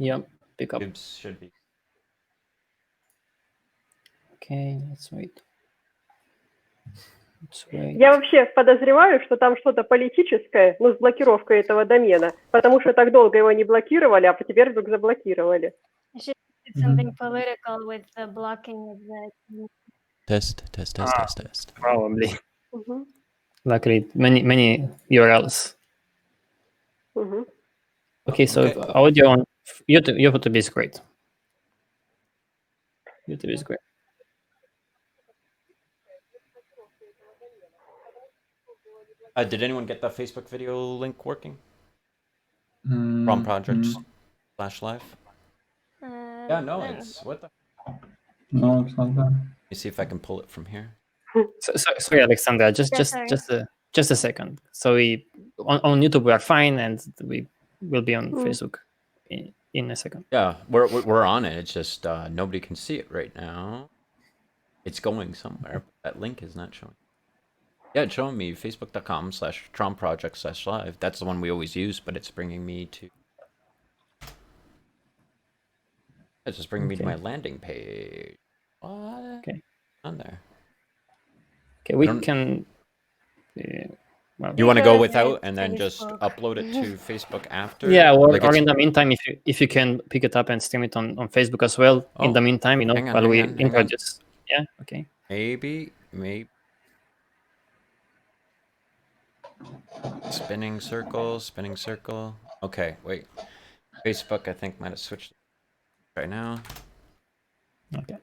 Yep, pick up. Tubes should be. Okay, let's wait. Я вообще подозреваю, что там что-то политическое, ну, с блокировкой этого домена, потому что так долго его не блокировали, а теперь вдруг заблокировали. Something political with the blocking of the... Test. Probably. Luckily, many URLs. Okay, so Okay. audio on YouTube is great. YouTube is great. Did anyone get the Facebook video link working? From projects /live? Yeah, no, it's what the. No, it's not there. Let me see if I can pull it from here. Sorry, Alexandra, just a second. So we on YouTube we are fine, and we will be on Facebook in a second. Yeah, we're on it. It's just nobody can see it right now. It's going somewhere. That link is not showing. Yeah, it's showing me facebook.com/TROM-Project/live. That's the one we always use, but it's bringing me to. It's just bringing me to my landing page. What? Okay. On there. Okay, we can. Well, you want to go without and then just upload it to Facebook after? Yeah, or in the meantime, if you can pick it up and stream it on Facebook as well. Oh, in the meantime, while we introduce. Yeah. Okay. Maybe. Spinning circle. Okay, wait. Facebook, I think, might have switched right now. Okay.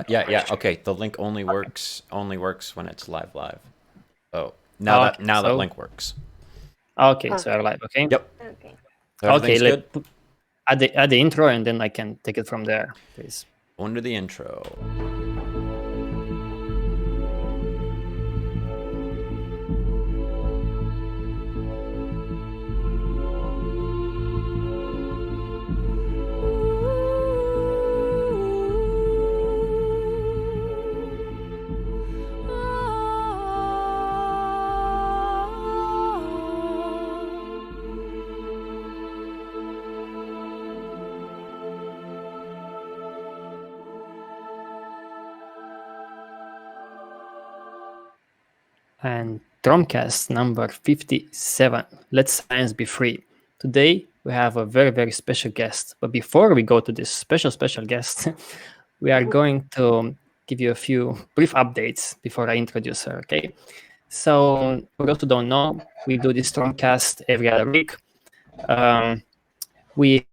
Yeah. Okay, the link only works when it's live. Oh, now that link works. Okay, so we're live. Okay. Yep. Okay. Okay. Add the intro, and then I can take it from there, please. Under the intro. And TROM-Cast number 57. Let science be free. Today we have a very, very special guest. But before we go to this special guest, we are going to give you a few brief updates before I introduce her. Okay. So for those who don't know, we do this TROM-Cast every other week. We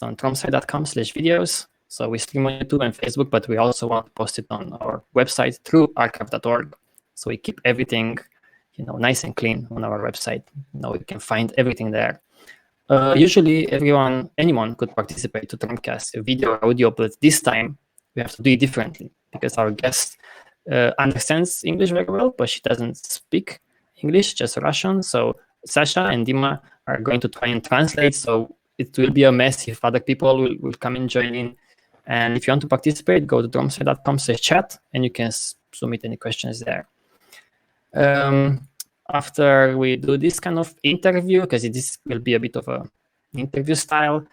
on tromsci.com/videos. So we stream on YouTube and Facebook, but we also want to post it on our website through archive.org. So we keep everything, nice and clean on our website. You can find everything there. Usually, anyone could participate to TROM-Cast, video or audio, but this time we have to do it differently because our guest understands English very well, but she doesn't speak English, just Russian. So Sasha and Dima are going to try and translate. So it will be a mess if other people will come and join in. And if you want to participate, go to tromsci.com/chat, and you can submit any questions there. After we do this kind of interview, because this will be a bit of an interview style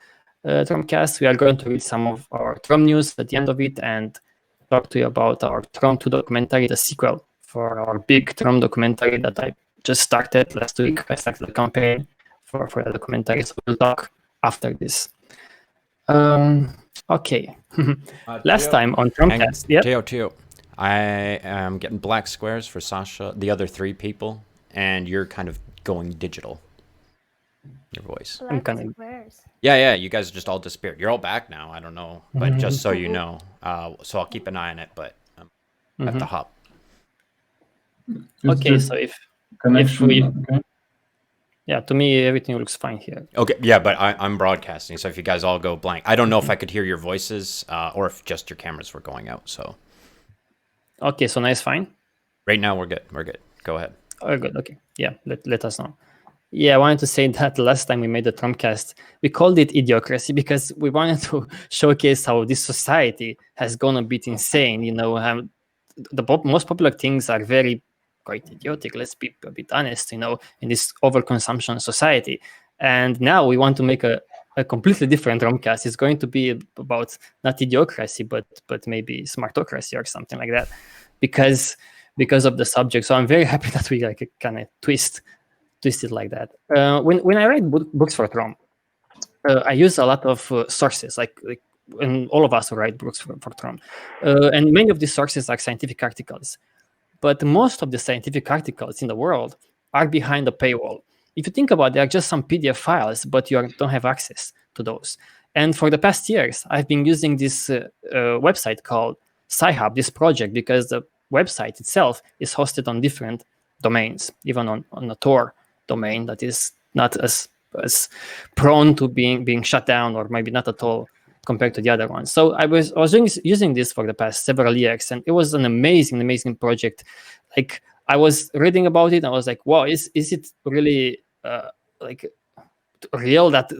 TROM-Cast, we are going to read some of our TROM news at the end of it and talk to you about our TROM 2 documentary, the sequel for our big TROM documentary that I just started last week. I started the campaign for the documentary, so we'll talk after this. Okay. Last time on TROM-Cast, Teo, I am getting black squares for Sasha, the other three people, and you're kind of going digital. Your voice. Yeah, you guys just all disappeared. You're all back now. I don't know, but just so you know. So I'll keep an eye on it, but I have to hop. Okay, so if we... Okay. Yeah, to me, everything looks fine here. Okay, yeah, but I'm broadcasting, so if you guys all go blank, I don't know if I could hear your voices or if just your cameras were going out, so... Okay, so now it's fine? Right now, we're good. Go ahead. Oh, good. Okay. Yeah, let us know. Yeah, I wanted to say that last time we made the TROM-Cast, we called it Idiocracy because we wanted to showcase how this society has gone a bit insane. The most popular things are quite idiotic. Let's be a bit honest, in this overconsumption society. And now we want to make a completely different TROM-Cast. It's going to be about not idiocracy, but maybe smartocracy or something like that, because of the subject. So I'm very happy that we like kind of twist it like that. When I write books for TROM, I use a lot of sources, like and all of us who write books for TROM, and many of these sources are scientific articles. But most of the scientific articles in the world are behind a paywall. If you think about it, they are just some PDF files, but you don't have access to those. And for the past years, I've been using this website called Sci Hub, this project, because the website itself is hosted on different domains, even on a Tor domain that is not as prone to being shut down, or maybe not at all compared to the other ones. So I was using this for the past several years, and it was an amazing project. Like, I was reading about it, and I was like, wow, is it really like real that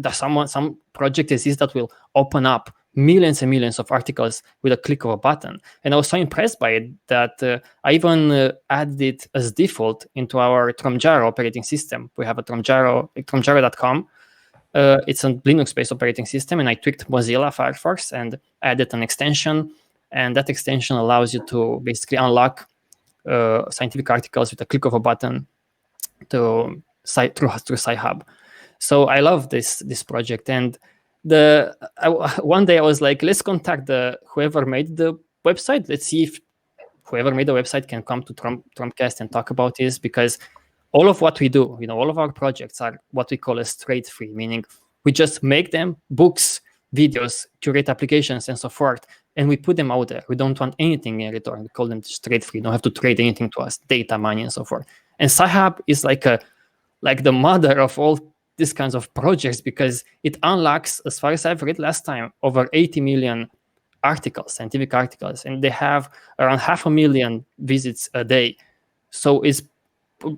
some project exists that will open up millions and millions of articles with a click of a button? And I was so impressed by it that I even added it as default into our TROM-Jaro operating system. We have a TROM-Jaro, TROM-Jaro.com. It's a Linux-based operating system, and I tweaked Mozilla Firefox and added an extension, and that extension allows you to basically unlock scientific articles with a click of a button through Sci Hub. So I love this project, and one day I was like, let's contact whoever made the website. Let's see if whoever made the website can come to TROM-Cast and talk about this, because all of what we do, all of our projects are what we call a straight free, meaning we just make them, books, videos, curate applications, and so forth, and we put them out there. We don't want anything in return. We call them straight free. You don't have to trade anything to us, data, money, and so forth. And Sci Hub is like the mother of all these kinds of projects, because it unlocks, as far as I've read last time, over 80 million articles, scientific articles, and they have around 500,000 visits a day. So it's,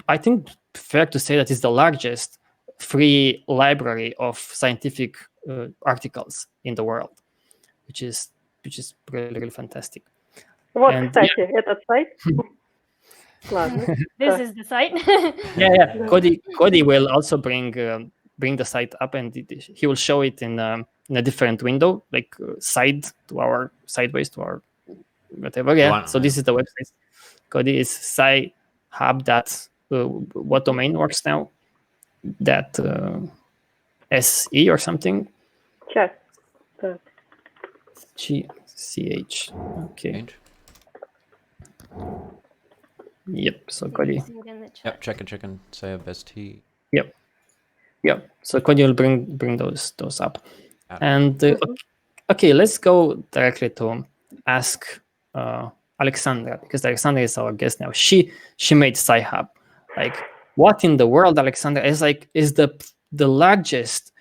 I think, fair to say that it's the largest free library of scientific articles in the world, which is really fantastic. Вот, кстати, этот сайт. Ладно. This is the site. Yeah. Cody will also bring the site up, and he will show it in a different window, like sideways to our whatever. Yeah. Wow. So this is the website. Cody is Sci Hub. That's what domain works now? That SE or something? Сейчас. GCH. Okay. Yep. So Cody. Yep. Chicken. Say a best tea. Yep. So Cody will bring those up. And okay, let's go directly to ask Alexandra, because Alexandra is our guest now. She made Sci Hub. Like, what in the world, Alexandra, is the largest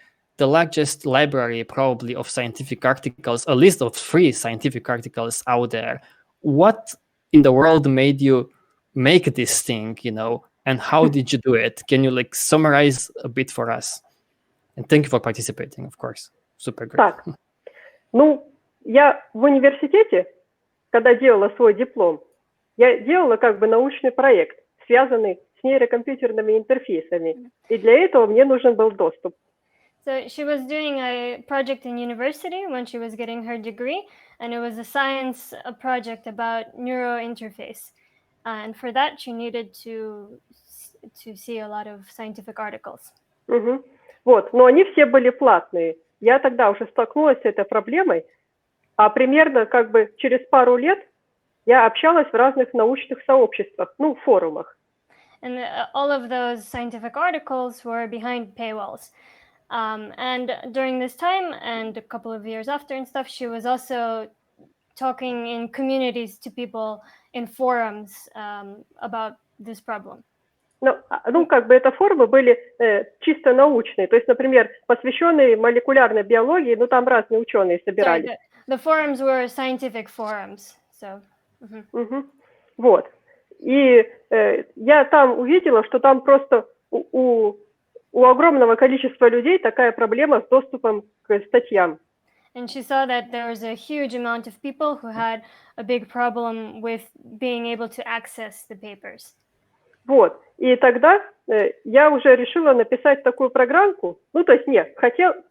library probably of scientific articles, a list of free scientific articles out there. What in the world made you make this thing, and how did you do it? Can you summarize a bit for us? And thank you for participating, of course. Super great. Так, я в университете, когда делала свой диплом, я делала как бы научный проект, связанный с нейрокомпьютерными интерфейсами, и для этого мне нужен был доступ. So she was doing a project in university when she was getting her degree, and it was a project about neurointerface. And for that, she needed to see a lot of scientific articles. Вот, но они все были платные. Я тогда уже столкнулась с этой проблемой, а примерно как бы через пару лет я общалась в разных научных сообществах, форумах. And all of those scientific articles were behind paywalls. And during this time and a couple of years after and stuff, she was also talking in communities to people in forums about this problem. Как бы это форумы были чисто научные. То есть, например, посвященные молекулярной биологии, там разные ученые собирались. Sorry, the forums were scientific forums. So. Вот. И я там увидела, что там просто у огромного количества людей такая проблема с доступом к статьям. And she saw that there was a huge amount of people who had a big problem with being able to access the papers. Вот. И тогда я уже решила написать такую программку. Ну, то есть, нет,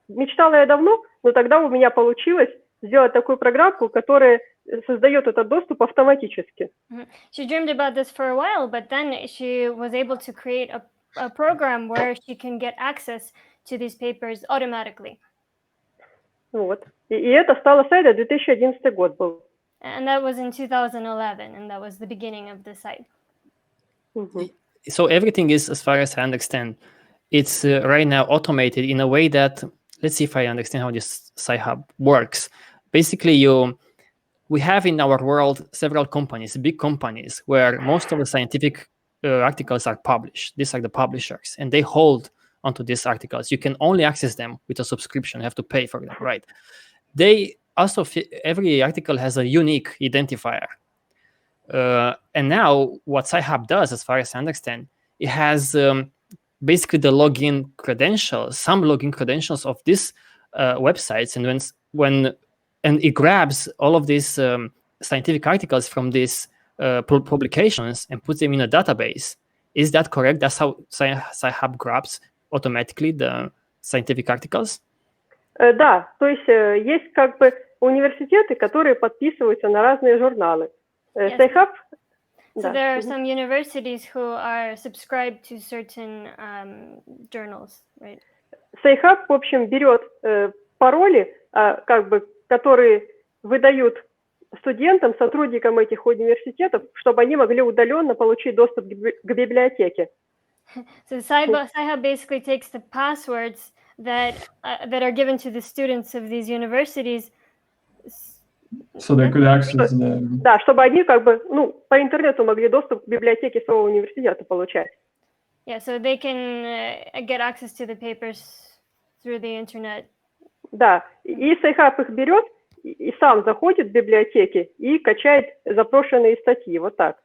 мечтала я давно, но тогда у меня получилось сделать такую программку, которая создает этот доступ автоматически. She dreamed about this for a while, but then she was able to create a program where she can get access to these papers automatically. Вот. И это стало сайтом, 2011 год был. And that was in 2011, and that was the beginning of the site. So everything is, as far as I understand, it's right now automated in a way that, let's see if I understand how this Sci Hub works. Basically, we have in our world several companies, big companies, where most of the scientific articles are published. These are the publishers, and they hold onto these articles. You can only access them with a subscription. You have to pay for them, right? They also, every article has a unique identifier. And now what Sci Hub does, as far as I understand, it has basically the login credentials, some login credentials of these websites, and and it grabs all of these scientific articles from these publications and puts them in a database. Is that correct? That's how Sci Hub grabs automatically the scientific articles? Да, то есть есть как бы университеты, которые подписываются на разные журналы. Sci Hub. So there are some universities who are subscribed to certain journals, right? Sci Hub, в общем, берет пароли, как бы, которые выдают студентам, сотрудникам этих университетов, чтобы они могли удаленно получить доступ к библиотеке. So Sci Hub basically takes the passwords that are given to the students of these universities. So they could access them. Да, чтобы они как бы, по интернету могли доступ к библиотеке своего университета получать. Yeah, so they can get access to the papers through the internet. Да, и Sci Hub их берет и сам заходит в библиотеки и качает запрошенные статьи, вот так.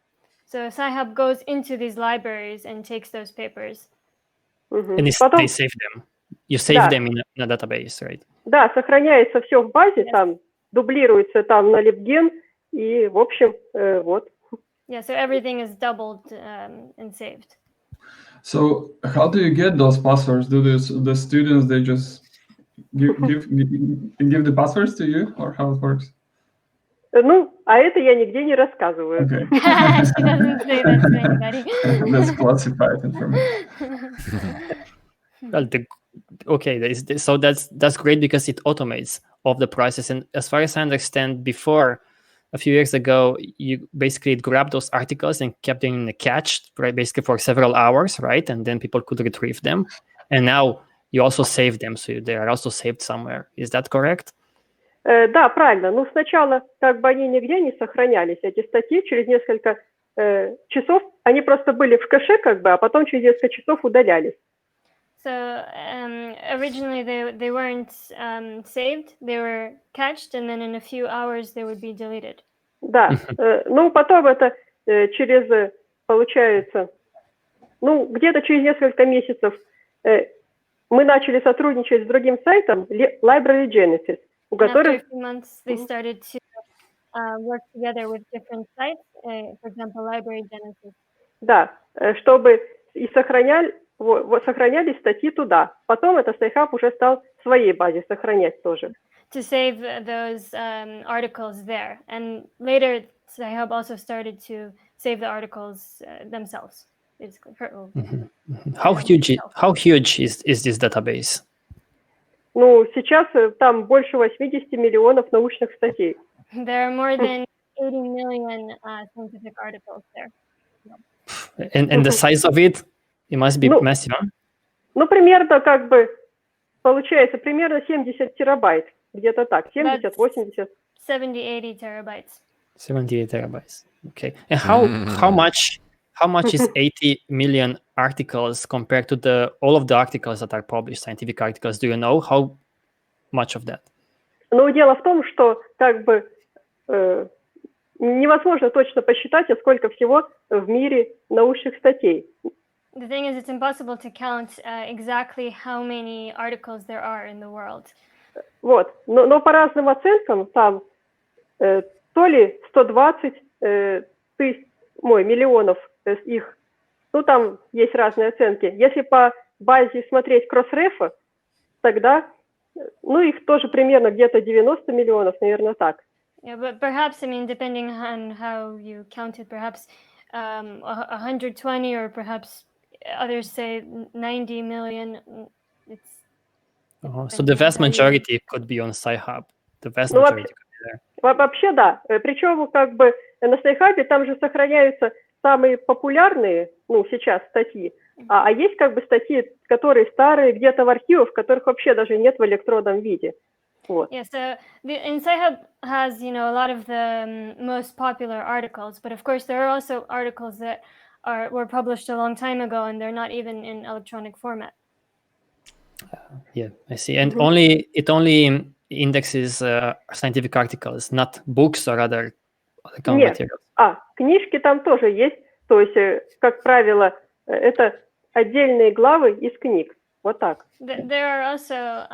So Sci Hub goes into these libraries and takes those papers. And they save them. You save them in a database, right? Да, сохраняется все в базе, там дублируется там на LibGen, и, в общем, вот. Yeah, so everything is doubled and saved. So how do you get those passwords? Do the students, they just give the passwords to you, or how it works? Ну, а это я нигде не рассказываю. Okay. She doesn't say that to anybody. That's classified information. Well, so that's great because it automates all of the process. And as far as I understand, before a few years ago, you basically grabbed those articles and kept them in a cache, right? Basically for several hours, right? And then people could retrieve them. And now you also save them, so they are also saved somewhere. Is that correct? Да, правильно. Ну, сначала как бы они нигде не сохранялись, эти статьи, через несколько часов, они просто были в кэше, как бы, а потом через несколько часов удалялись. So originally they weren't saved, they were cached, and then in a few hours they would be deleted. Да, ну потом это получается, где-то через несколько месяцев мы начали сотрудничать с другим сайтом, Library Genesis, у которых... After a few months they started to work together with different sites, for example, Library Genesis. Да, чтобы и сохранялись статьи туда. Потом это Sci Hub уже стал в своей базе сохранять тоже. To save those articles there. And later, Sci Hub also started to save the articles themselves, basically. How huge is this database? Ну, сейчас там больше 80 миллионов научных статей. There are more than 80 million scientific articles there. And the size of it must be massive, huh? Ну, примерно как бы, получается, примерно 70 терабайт. Где-то так, 70-80. 70-80 terabytes. 78 terabytes. Okay. And how much is 80 million articles compared to all of the articles that are published, scientific articles? Do you know how much of that? Ну, дело в том, что как бы невозможно точно посчитать, сколько всего в мире научных статей. The thing is, it's impossible to count exactly how many articles there are in the world. Вот, но по разным оценкам там то ли 120 миллионов их Ну, там есть разные оценки. Если по базе смотреть кросс-рефа, тогда, ну, их тоже примерно где-то 90 миллионов, наверное, так. Yeah, but perhaps, I mean, depending on how you count it, perhaps 120 or perhaps others say 90 million. It's So the vast majority could be on Sci Hub. The vast Ну, majority could be there. Вообще, да. Причем, как бы, на Sci Hub там же сохраняются самые популярные, ну, сейчас статьи, а есть как бы статьи, которые старые, где-то в архивах, которых вообще даже нет в электронном виде. Вот. Yeah, so the Sci Hub has, you know, a lot of the most popular articles, but of course there are also articles that were published a long time ago and they're not even in electronic format. Yeah, I see. And it only indexes scientific articles, not books or other kind of materials. Книжки там тоже есть. То есть, как правило, это отдельные главы из книг. Вот так. There are also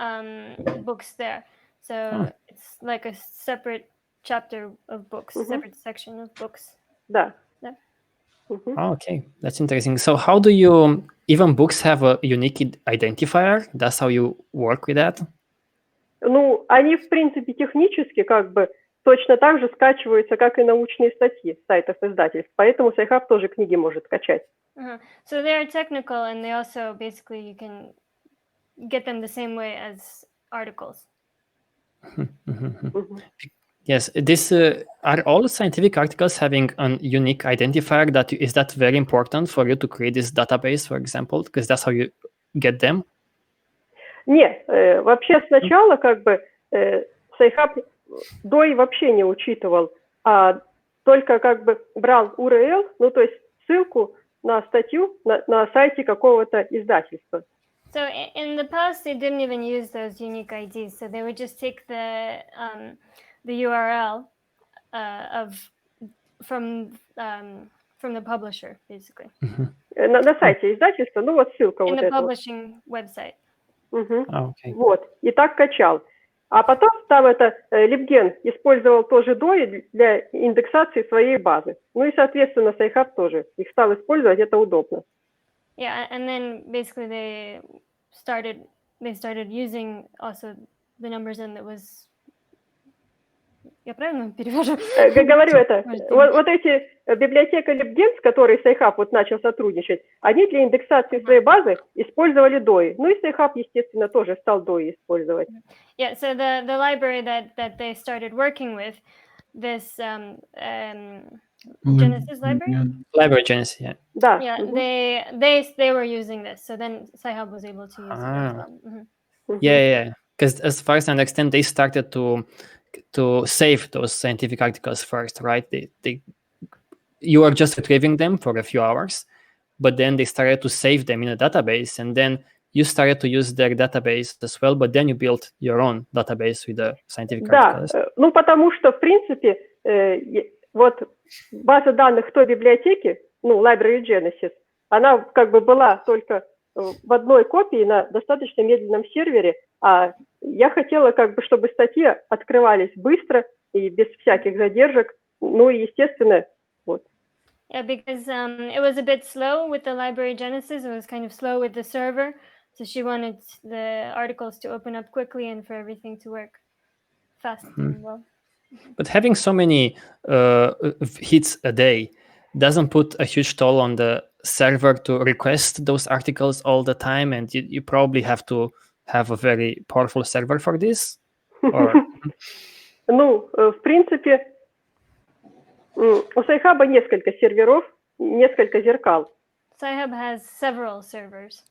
books there. So it's like a separate chapter of books, separate section of books. Да. Yeah. Okay, that's interesting. So how do you, even books have a unique identifier? That's how you work with that? Ну, они, в принципе, технически как бы точно так же скачиваются, как и научные статьи с сайтов издательств. Поэтому Sci Hub тоже книги может скачать. So they are technical and they also basically you can get them the same way as articles. Yes, this are all scientific articles having a unique identifier is that very important for you to create this database, for example, because that's how you get them? Нет, вообще сначала как бы Sci Hub DOI вообще не учитывал, а только как бы брал URL, ну то есть ссылку на статью на сайте какого-то издательства. So in the past, they didn't even use those unique IDs. So they would just take the URL from the publisher, basically. На сайте издательства, ну вот ссылка in вот the эта. Publishing website. Okay. Вот, и так качал. А потом там LibGen использовал тоже DOI для индексации своей базы. Ну и, соответственно, Sci Hub тоже их стал использовать, это удобно. Yeah, and then basically they started using also the numbers and it was. Я правильно перевожу? Говорю вот эти библиотека LibGen, с которой Sci Hub вот начал сотрудничать, они для индексации своей базы использовали DOI. Ну и Sci Hub, естественно, тоже стал DOI использовать. Yeah, so the library that they started working with, this Genesis library? Library Genesis, yeah. Да. Yeah, they were using this, so then Sci Hub was able to use it as well. Yeah. Because as far as I understand, they started to save those scientific articles first, right? You are just retrieving them for a few hours, but then they started to save them in a database, and then you started to use their database as well, but then you built your own database with the scientific articles. Да, ну потому что, в принципе, вот база данных той библиотеки, ну, Library Genesis, она как бы была только в одной копии на достаточно медленном сервере, а я хотела как бы, чтобы статьи открывались быстро и без всяких задержек, ну и естественно, вот. Yeah, because it was a bit slow with the Library Genesis, it was kind of slow with the server, so she wanted the articles to open up quickly and for everything to work fast and well. But having so many hits a day doesn't put a huge toll on the server to request those articles all the time, and you probably have to have a very powerful server for this? Or... Ну, в принципе, у Sci Hub несколько серверов, несколько зеркал. Sci Hub has several servers.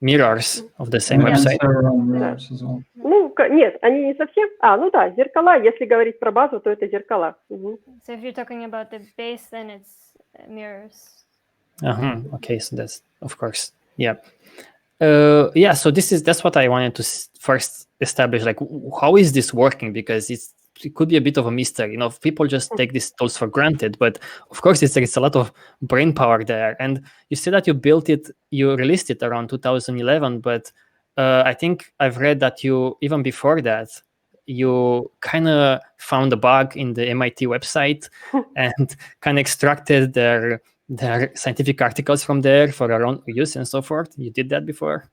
Mirrors of the same website. Mirrors as well. Ну, нет, они не совсем. Ну да, зеркала. Если говорить про базу, то это зеркала. So if you're talking about the base, then it's mirrors. Okay, so that's, of course, yeah. So that's what I wanted to first establish. Like, how is this working? Because it could be a bit of a mystery. You know, people just take these tools for granted, but of course, it's a lot of brain power there. And you said that you released it around 2011, but I think I've read that you, even before that, you kind of found a bug in the MIT website and kind of extracted their their scientific articles from there for our own use and so forth? You did that before?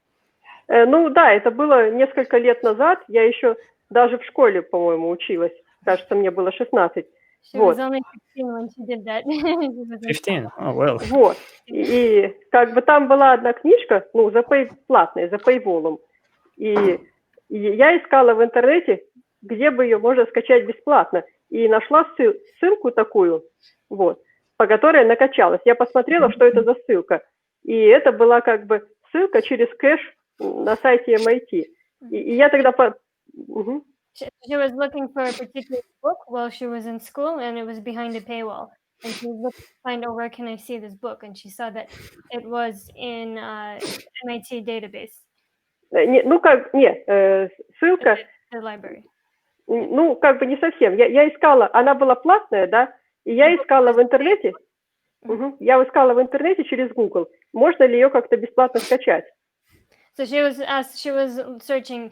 Ну да, это было несколько лет назад. Я еще даже в школе, по-моему, училась. Кажется, мне было 16. She was only 16 when she did that. 15? Oh, well. Вот. И как бы там была одна книжка, ну, платная, за paywall. И я искала в интернете, где бы ее можно скачать бесплатно. И нашла ссылку такую, вот, по которой накачалась. Я посмотрела, что это за ссылка. И это была как бы ссылка через кэш на сайте MIT. И я тогда... She was looking for a particular book while she was in school, and it was behind a paywall. And she was looking to find, where can I see this book? And she saw that it was in MIT database. Ссылка... The library. Ну, как бы не совсем. Я искала, она была платная, да, и я искала в интернете. Я искала в интернете через Google, можно ли ее как-то бесплатно скачать. So she was searching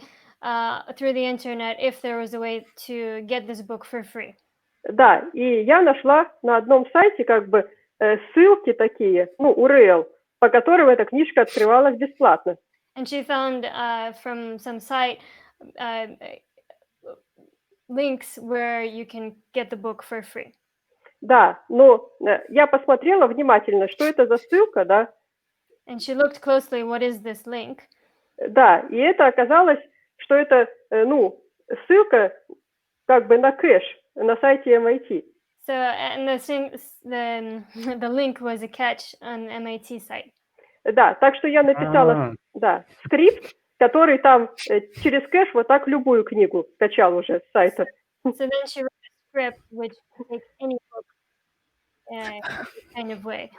through the internet if there was a way to get this book for free. Да, и я нашла на одном сайте как бы ссылки такие, ну, URL, по которым эта книжка открывалась бесплатно. And she found from some site links where you can get the book for free. Да, но я посмотрела внимательно, что это за ссылка, да. And she looked closely, what is this link? Да, и это оказалось, что это, ну, ссылка как бы на кэш на сайте MIT. So, and the link was a catch on MIT site. Да, так что я написала, да, скрипт, который там через кэш вот так любую книгу скачал уже с сайта. So then she wrote a script which takes any book kind of way.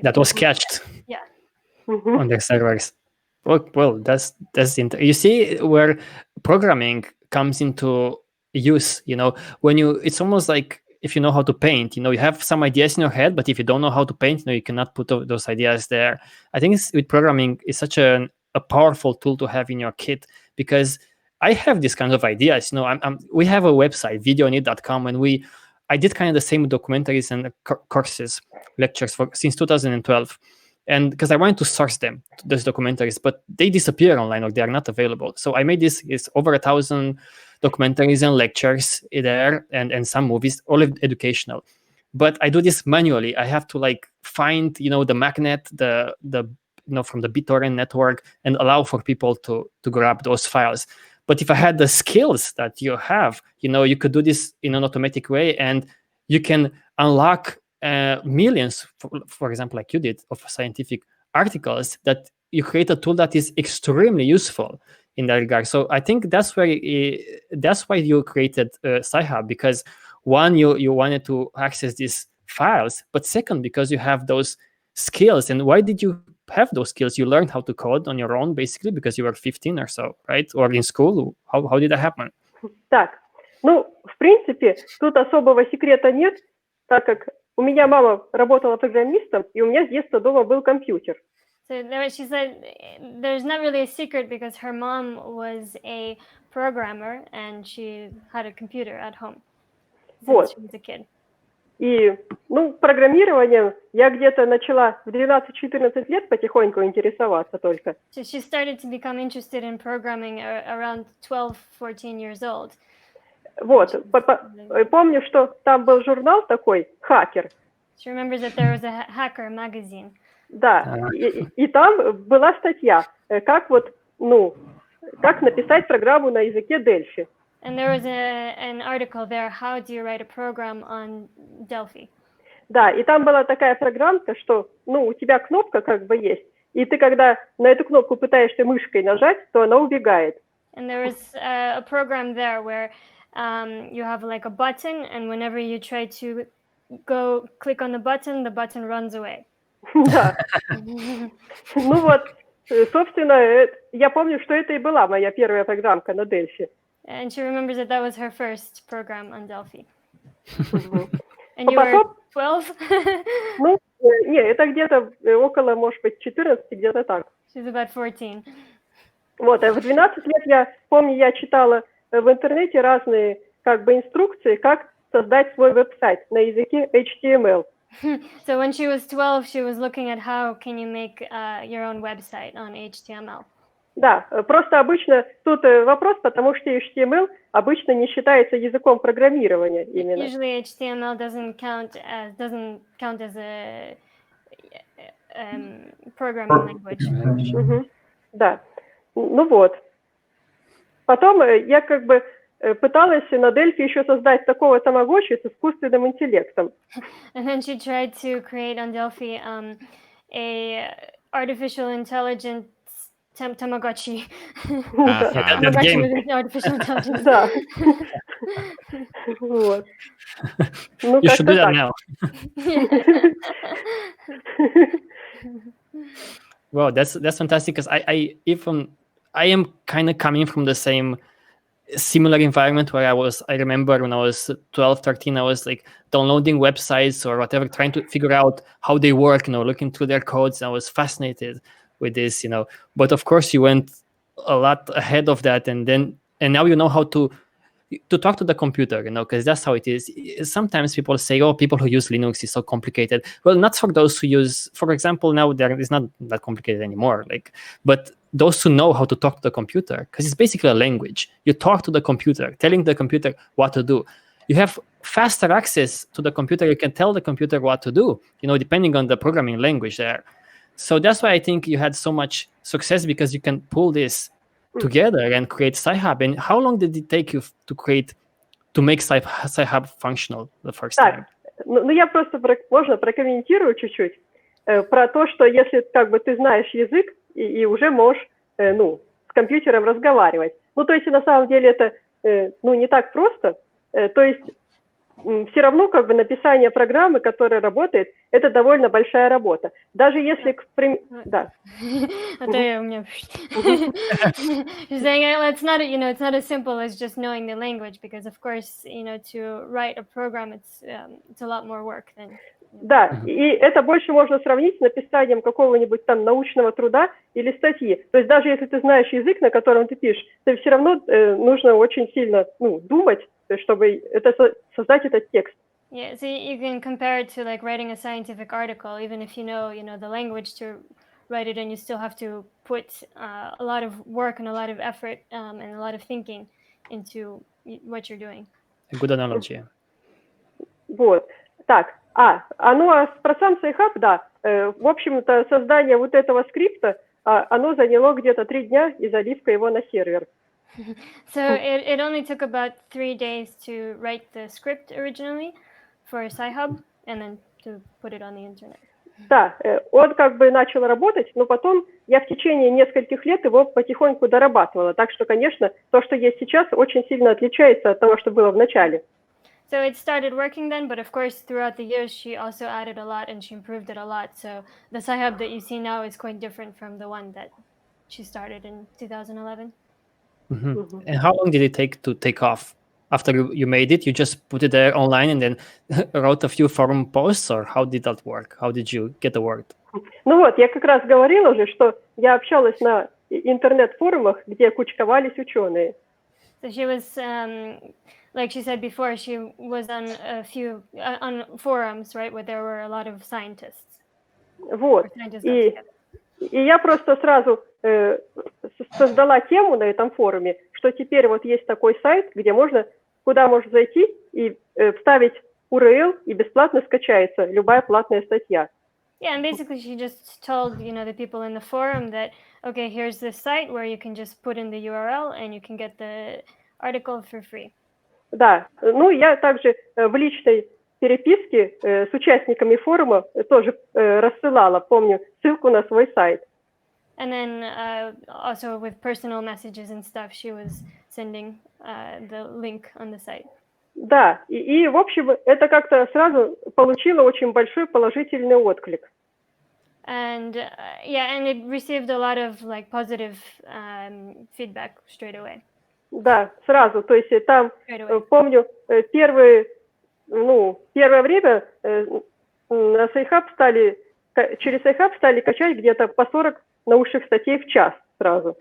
That was cached. Yeah. On their servers. Well, that's you see where programming comes into use. You know, when it's almost like if you know how to paint. You know, you have some ideas in your head, but if you don't know how to paint, you know, you cannot put those ideas there. I think with programming, it's such a powerful tool to have in your kit, because I have these kinds of ideas. You know, we have a website, videoneat.com, and I did kind of the same documentaries and courses, lectures since 2012. And because I wanted to source them, those documentaries, but they disappear online or they are not available. So I made this. It's over 1,000 documentaries and lectures there, and some movies, all educational. But I do this manually. I have to like find, you know, the magnet, the you know, from the BitTorrent network, and allow for people to grab those files. But if I had the skills that you have, you know, you could do this in an automatic way, and you can unlock millions, for example, like you did, of scientific articles, that you create a tool that is extremely useful in that regard. So I think that's why you created Sci Hub, because one, you wanted to access these files, but second, because you have those skills. And why did you have those skills? You learned how to code on your own, basically, because you were 15 or so, right? Or in school? How did that happen? Так, ну, в принципе, тут особого секрета нет, так как у меня мама работала программистом, и у меня с детства дома был компьютер. So she said there's not really a secret because her mom was a programmer and she had a computer at home since she was a kid. И, ну, программированием я где-то начала в 12-14 лет потихоньку интересоваться только. So she started to become interested in programming around 12-14 years old. Вот, помню, что там был журнал такой, «Хакер». She remembers that there was a hacker magazine. Да, и там была статья, как вот, ну, как написать программу на языке Delphi. And there was an article there, how do you write a program on Delphi? Да, и там была такая программка, что, ну, у тебя кнопка как бы есть, и ты, когда на эту кнопку пытаешься мышкой нажать, то она убегает. And there was a program there where you have like a button, and whenever you try to go click on the button runs away. Да. Ну вот, собственно, я помню, что это и была моя первая программка на Delphi. And she remembers that was her first program on Delphi. And you were 12? Ну, не, это где-то около, может быть, 14, где-то так. She's about 14. Вот, а в 12 лет я помню, я читала в интернете разные как бы инструкции, как создать свой веб-сайт на языке HTML. So when she was 12, she was looking at how can you make your own website on HTML. Да, просто обычно тут вопрос, потому что HTML обычно не считается языком программирования именно. Usually HTML doesn't count as a programming language. Да, ну вот. Потом я как бы пыталась на Delphi еще создать такого тамагочи с искусственным интеллектом. And then she tried to create on Delphi a artificial intelligence Tamagotchi. That game. Artificial intelligence. Да. Вот. Ну, You should do that так. now. Wow, that's fantastic because I am kind of coming from the same similar environment where I remember when I was 12, 13, I was like downloading websites or whatever, trying to figure out how they work, looking through their codes. I was fascinated with this, but of course you went a lot ahead of that. And now you know how to talk to the computer, because that's how it is. Sometimes people say, oh, people who use Linux is so complicated. Well, not for those who use, for example, now there is not that complicated anymore. But those who know how to talk to the computer, because it's basically a language. You talk to the computer, telling the computer what to do. You have faster access to the computer. You can tell the computer what to do, depending on the programming language there. So that's why I think you had so much success, because you can pull this together and create Sci Hub. And how long did it take you to make Sci Hub functional the first time? Ну, я просто, можно прокомментирую чуть-чуть про то, что если как бы ты знаешь язык и уже можешь, с компьютером разговаривать. Ну, то есть на самом деле это, не так просто. То есть все равно как бы написание программы, которая работает, это довольно большая работа. Даже если, да. She's saying it's not, it's not as simple as just knowing the language, because of course, to write a program, it's a lot more work than. Да, и это больше можно сравнить с написанием какого-нибудь там научного труда или статьи. То есть даже если ты знаешь язык, на котором ты пишешь, то все равно нужно очень сильно думать, чтобы создать этот текст. Yeah, so you can compare it to like writing a scientific article, even if you know the language to write it, and you still have to put a lot of work and a lot of effort and a lot of thinking into what you're doing. A good analogy. Вот, так. Про сам Sci Hub, да. В общем-то, создание вот этого скрипта, оно заняло где-то 3 дня и заливка его на сервер. So it only took about 3 days to write the script originally for Sci Hub and then to put it on the internet. Да, он как бы начал работать, но потом я в течение нескольких лет его потихоньку дорабатывала. Так что, конечно, то, что есть сейчас, очень сильно отличается от того, что было в начале. So it started working then, but of course, throughout the years, she also added a lot and she improved it a lot. So the Sci Hub that you see now is quite different from the one that she started in 2011. Mm-hmm. And how long did it take to take off? After you made it, you just put it there online and then wrote a few forum posts, or how did that work? How did you get the word? Ну вот, я как раз говорила уже, что я общалась на интернет-форумах, где кучковались ученые. So she was, like she said before, she was on a few on forums, right, where there were a lot of scientists. Вот. И я просто сразу создала тему на этом форуме, что теперь вот есть такой сайт, куда можно зайти и вставить URL, и бесплатно скачается любая платная статья. Yeah, and basically she just told, the people in the forum that, okay, here's this site where you can just put in the URL and you can get the article for free. Да, я также в личной переписке с участниками форума тоже рассылала, помню, ссылку на свой сайт. And then also with personal messages and stuff, she was sending the link on the site. Да, и в общем, это как-то сразу получило очень большой положительный отклик. And and it received a lot of like positive feedback straight away. Да, сразу, то есть там, помню, первое время на Sci Hub через Sci Hub стали качать где-то по 40 научных статей в час сразу.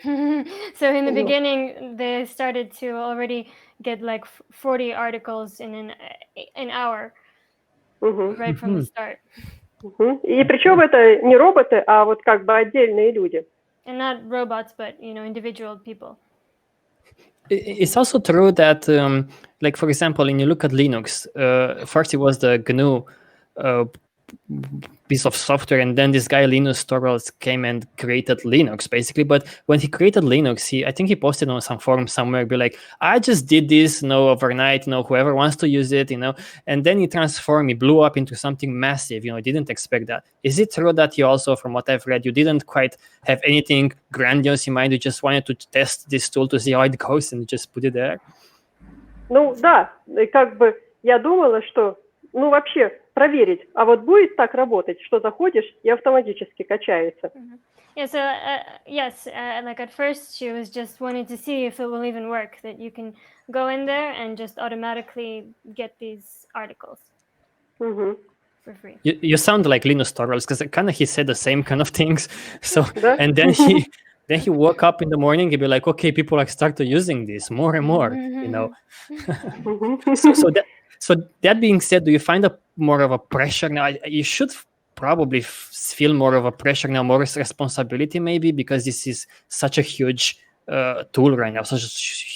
So in the beginning, they started to already get like 40 articles in an hour. right from the start. И причем это не роботы, а вот как бы отдельные люди. And not robots, but individual people. It's also true that, like for example, when you look at Linux, first it was the GNU piece of software, and then this guy Linus Torvalds came and created Linux basically. But when he created Linux, I think he posted on some forum somewhere, be like, I just did this overnight, whoever wants to use it, and then he transformed, he blew up into something massive. Didn't expect that. Is it true that you also, from what I've read, you didn't quite have anything grandiose in mind, you just wanted to test this tool to see how it goes and just put it there? Ну да, как бы я думала, что вообще проверить, а вот будет так работать, что заходишь и автоматически качается. Yeah, so yes, like at first she was just wanting to see if it will even work, that you can go in there and just automatically get these articles for free. You sound like Linus Torvalds, because kind of he said the same kind of things. So Да? and then he woke up in the morning and be like, okay, people started using this more and more, So that being said, do you find more of a pressure now? You should probably feel more of a pressure now, more responsibility maybe, because this is such a huge tool right now, such a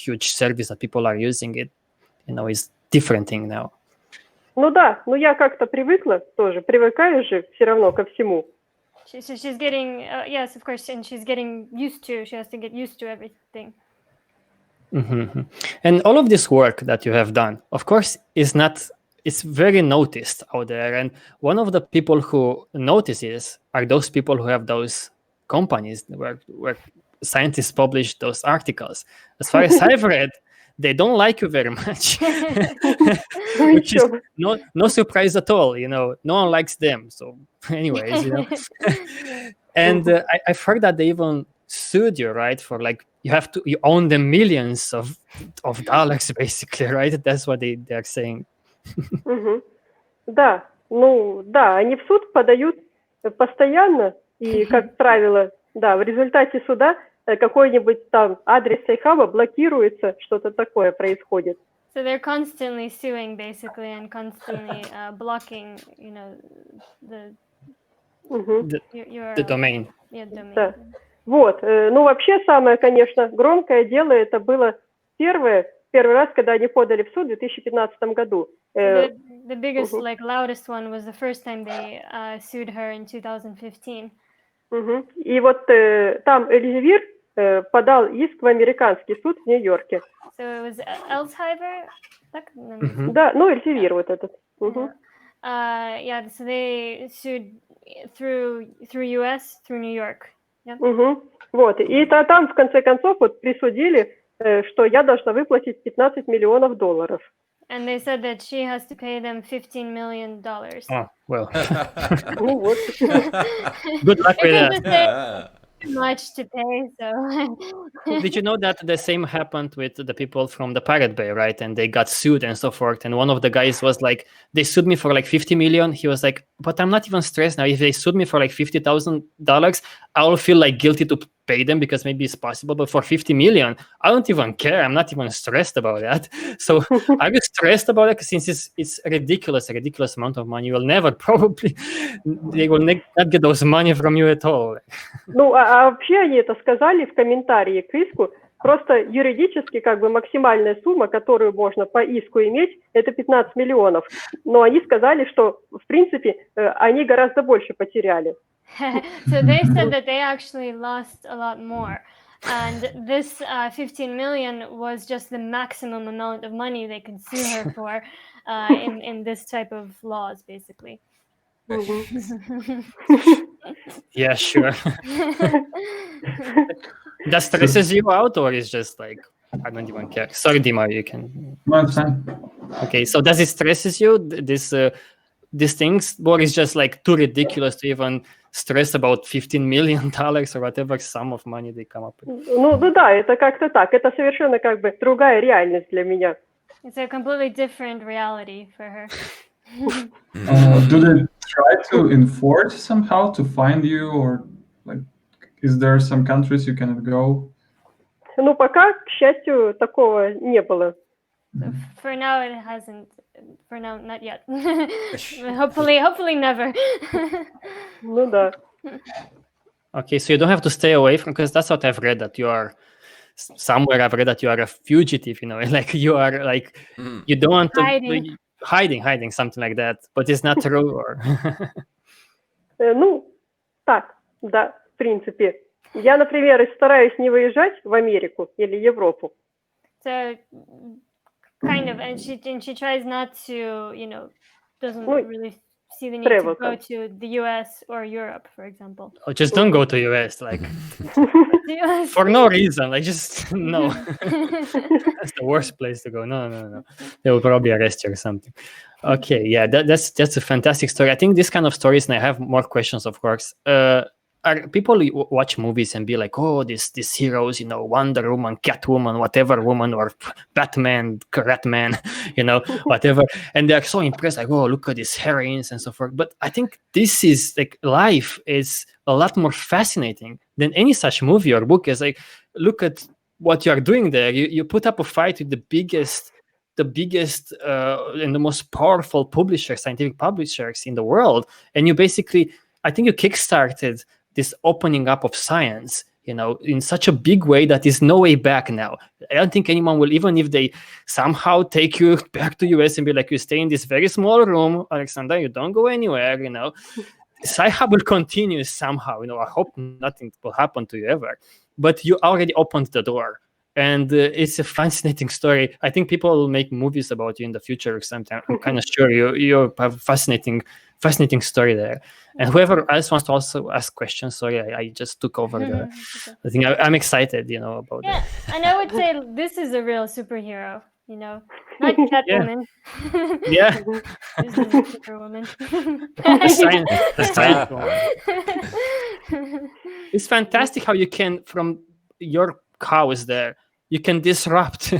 huge service that people are using it. It's different thing now. Ну да, я как-то привыкла тоже, привыкаешь же все равно ко всему. She's getting, yes, of course, and she's getting used to, she has to get used to everything. And all of this work that you have done, of course, it's very noticed out there. And one of the people who notices are those people who have those companies where scientists publish those articles. As far as I've read, they don't like you very much, which is no surprise at all. No one likes them. So anyways, and I've heard that they even sued you, right? For like, you own them millions of dollars, basically, right? That's what they're saying. Да, они в суд подают постоянно, и, как правило, да, в результате суда какой-нибудь там адрес Sci-Hub блокируется, что-то такое происходит. So they're constantly suing, basically, and constantly blocking, the domain. Yeah, domain. Да. Вот, вообще самое, конечно, громкое дело это было первый раз, когда они подали в суд в 2015 году. The biggest, loudest one was the first time they sued her in 2015. И вот там Эльзевир подал иск в американский суд в Нью-Йорке. So it was Elsevier? Да, Эльзевир вот этот. Yeah, so they sued through US, through New York. Yeah. Вот, и там в конце концов вот присудили, что я должна выплатить $15 миллионов. And they said that she has to pay them $15 million. Oh, well. Ну вот. Good luck with that. Much to pay, so. Did you know that the same happened with the people from the Pirate Bay, right? And they got sued and so forth. And one of the guys was like, they sued me for like $50 million. He was like, but I'm not even stressed now. If they sued me for like $50,000, I'll feel like guilty to pay them because maybe it's possible. But for $50 million, I don't even care. I'm not even stressed about that. So are you stressed about it? Since it's a ridiculous amount of money. You will never probably, they will not get those money from you at all. Ну, а вообще они это сказали в комментарии к иску. Просто юридически как бы максимальная сумма, которую можно по иску иметь, это 15 миллионов. Но они сказали, что в принципе они гораздо больше потеряли. So they said that they actually lost a lot more. And this 15 million was just the maximum amount of money they could sue her for in this type of laws, basically. Yeah, sure. That stresses you out, or is just like, I don't even care? Sorry, Dima, you can. No, it's fine. Okay, so does it stresses you, these things, or is just like too ridiculous to even stress about $15 million or whatever sum of money they come up with? Ну да, это как-то так. Это совершенно как бы другая реальность для меня. It's a completely different reality for her. Do they try to enforce somehow to find you, or like, is there some countries you cannot go? Ну, пока, к счастью, такого не было. So for now, it hasn't. For now, not yet. hopefully never. Ну да. Okay, so you don't have to stay away from, because that's what I've read, that you are somewhere. I've read that you are a fugitive, like you are like you don't want to hiding, something like that. But it's not true, or Ну, так, да, в принципе. Я, например, стараюсь не выезжать в Америку или Европу. So, kind of, and she tries not to, doesn't really see the need to go to the US or Europe, for example. Or just don't go to US, like for no reason, like just no. That's the worst place to go. No. They will probably arrest you or something. Okay, yeah, that's a fantastic story. I think this kind of stories, and I have more questions, of course. Are people watch movies and be like, oh, these heroes, Wonder Woman, Catwoman, whatever woman, or Batman, Ratman, whatever, and they are so impressed, like, oh, look at these heroines and so forth. But I think this is like life is a lot more fascinating than any such movie or book. Is like, look at what you are doing there. You put up a fight with the biggest and the most powerful scientific publishers in the world, and you basically, I think you kickstarted this opening up of science, in such a big way that is no way back now. I don't think anyone will, even if they somehow take you back to US and be like, you stay in this very small room, Alexander, you don't go anywhere, Sci Hub will continue somehow. I hope nothing will happen to you ever, but you already opened the door. And it's a fascinating story. I think people will make movies about you in the future sometime. I'm kind of sure you have a fascinating story there. And whoever else wants to also ask questions, sorry, I just took over the thing. I'm excited, about it. And I would say this is a real superhero, not Catwoman. Yeah. This is a Superwoman. the science woman. It's fantastic how you can, from your house there, you can disrupt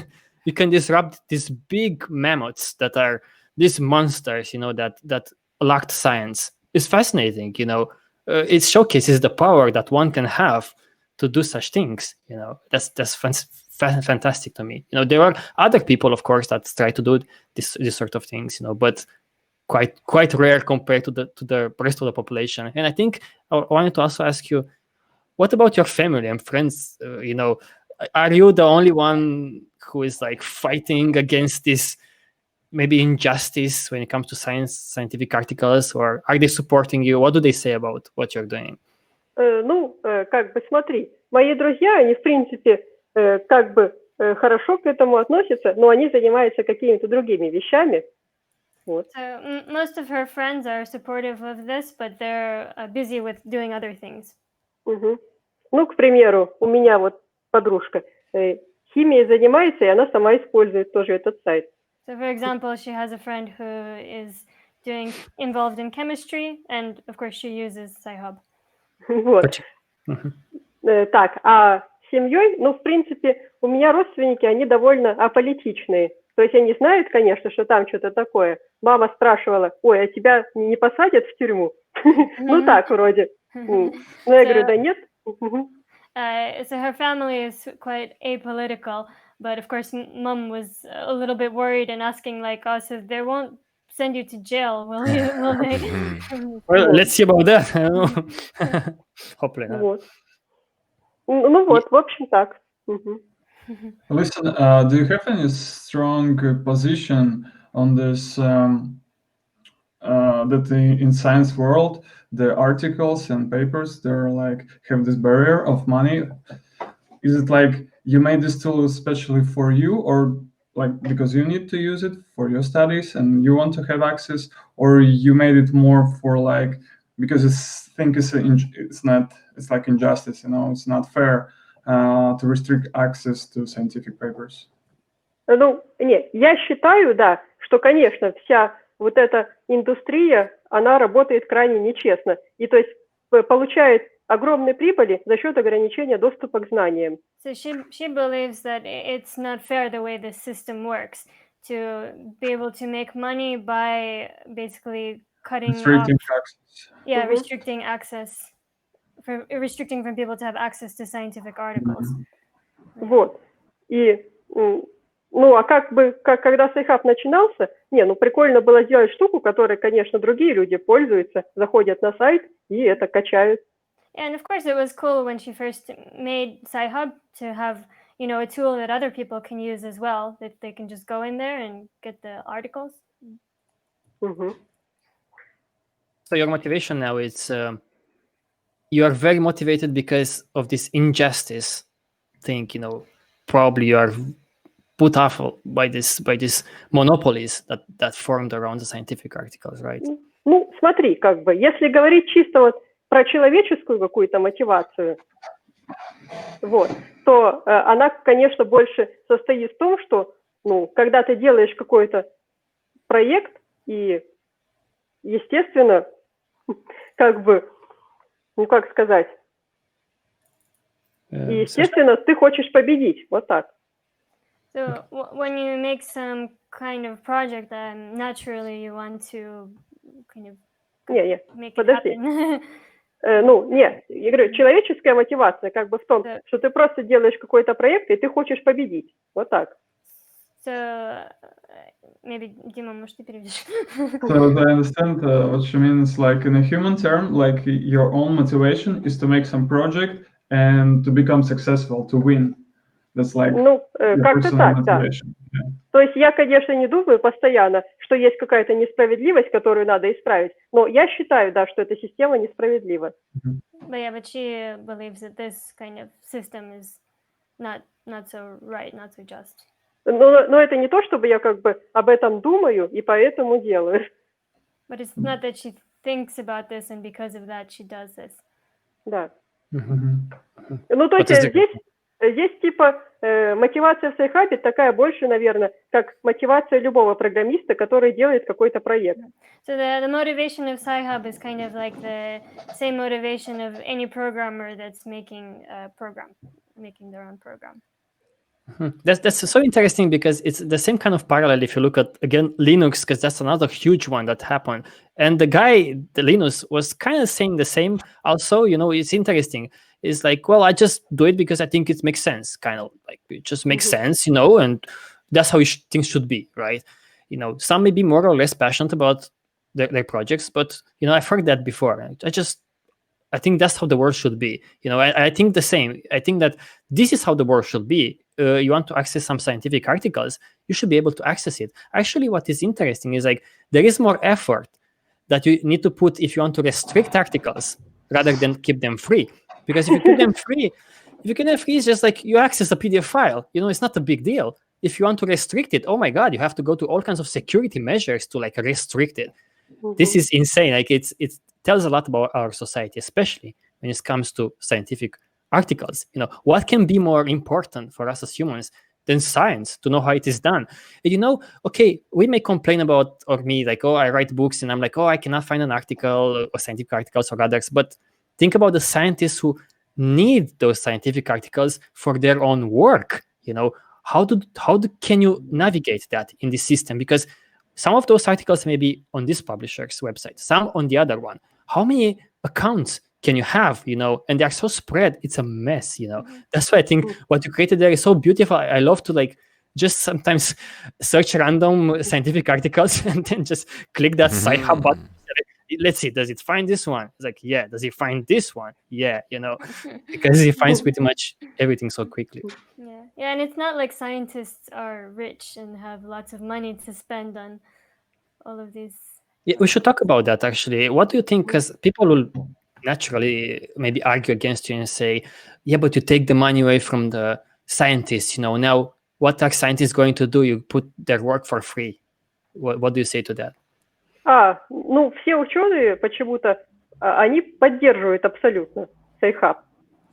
these big mammoths that are these monsters, that lacked science. It's fascinating, it showcases the power that one can have to do such things. That's fantastic to me. There are other people, of course, that try to do this sort of things, but quite rare compared to the rest of the population. And I think I wanted to also ask you, what about your family and friends? Are you the only one who is like fighting against this maybe injustice when it comes to scientific articles, or are they supporting you? What do they say about what you're doing? Смотри, мои друзья, они в принципе хорошо к этому относятся, но они занимаются какими-то другими вещами. Вот. So most of her friends are supportive of this, but they're busy with doing other things. Ну, к примеру, у меня вот подружка химией занимается, и она сама использует тоже этот сайт. So, for example, she has a friend who is involved in chemistry, and of course, she uses Sci Hub. Вот. Так, а с семьей, в принципе, у меня родственники, они довольно аполитичные. То есть они знают, конечно, что там что-то такое. Мама спрашивала, ой, а тебя не посадят в тюрьму? Ну, так вроде. Ну, я говорю, да нет. So her family is quite apolitical, but of course, Mom was a little bit worried and asking, like, oh, so they won't send you to jail, will they? Well, let's see about that. Hopefully not. Вот. Ну вот, в общем, так. Listen, do you have any strong position on this, that in science world, the articles and papers, they're like, have this barrier of money? Is it like you made this tool especially for you, or like because you need to use it for your studies and you want to have access, or you made it more for like, because it's like injustice, it's not fair to restrict access to scientific papers? Ну, нет, я считаю, да, что, конечно, вся вот эта индустрия, она работает крайне нечестно. И то есть получает огромные прибыли за счет ограничения доступа к знаниям. So she believes that it's not fair the way the system works, to be able to make money by basically restricting access. Yeah, restricting access, restricting from people to have access to scientific articles. Вот. И Ну, а когда Sci Hub начинался, прикольно было сделать штуку, которой, конечно, другие люди пользуются, заходят на сайт и это качают. Yeah, and of course it was cool when she first made Sci Hub to have, a tool that other people can use as well, that they can just go in there and get the articles. Угу. So your motivation now is you are very motivated because of this injustice thing, probably you are put off by these monopolies that formed around the scientific articles, right? Ну, смотри, если говорить чисто вот про человеческую какую-то мотивацию, то она, конечно, больше состоит в том, что, когда ты делаешь какой-то проект, и, естественно, ты хочешь победить, вот так. So when you make some kind of project, naturally you want to kind of make it happen. Нет, я говорю, человеческая мотивация в том, что ты просто делаешь какой-то проект, и ты хочешь победить. Вот так. So maybe Dima, может, ты переведешь? So as I understand, what she means, like in a human term, like your own motivation is to make some project and to become successful, to win. That's like your personal motivation. Да. Yeah. То есть я, конечно, не думаю постоянно, что есть какая-то несправедливость, которую надо исправить, но я считаю, да, что эта система несправедлива. But she believes that this kind of system is not so right, not so just. Но это не то, чтобы я об этом думаю и поэтому делаю. But it's not that she thinks about this and because of that she does this. Да. То есть здесь мотивация в Sci Hub такая больше, наверное, как мотивация любого программиста, который делает какой-то проект. So the motivation of Sci Hub is kind of like the same motivation of any programmer that's making a program, making their own program. That's so interesting because it's the same kind of parallel if you look at, again, Linux, because that's another huge one that happened. And the guy, the Linus, was kind of saying the same also, it's interesting. It's like, well, I just do it because I think it makes sense, kind of like it just makes sense, and that's how things should be, right? Some may be more or less passionate about their projects, but, I've heard that before. I think that's how the world should be. I think the same. I think that this is how the world should be. You want to access some scientific articles, you should be able to access it. Actually, what is interesting is like there is more effort that you need to put if you want to restrict articles rather than keep them free. Because if you keep them free, it's just like you access a PDF file. It's not a big deal. If you want to restrict it, oh my God, you have to go to all kinds of security measures to like restrict it. This is insane. Like it tells a lot about our society, especially when it comes to scientific articles. What can be more important for us as humans than science, to know how it is done? And okay, we may complain about, or me, like, oh, I write books and I'm like, oh, I cannot find an article or scientific articles or others. But think about the scientists who need those scientific articles for their own work. How can you navigate that in this system? Because some of those articles may be on this publisher's website, some on the other one. How many accounts can you have, and they are so spread, it's a mess, That's why I think what you created there is so beautiful. I love to like just sometimes search random scientific articles and then just click that Sci Hub button. Let's see, does it find this one? It's like, yeah. Does it find this one? Yeah, because it finds pretty much everything so quickly. Yeah, and it's not like scientists are rich and have lots of money to spend on all of these. Yeah, we should talk about that actually. What do you think? Because people will naturally maybe argue against you and say, yeah, but you take the money away from the scientists. Now what are scientists going to do? You put their work for free. What do you say to that? Все ученые почему-то, они поддерживают абсолютно Sci Hub.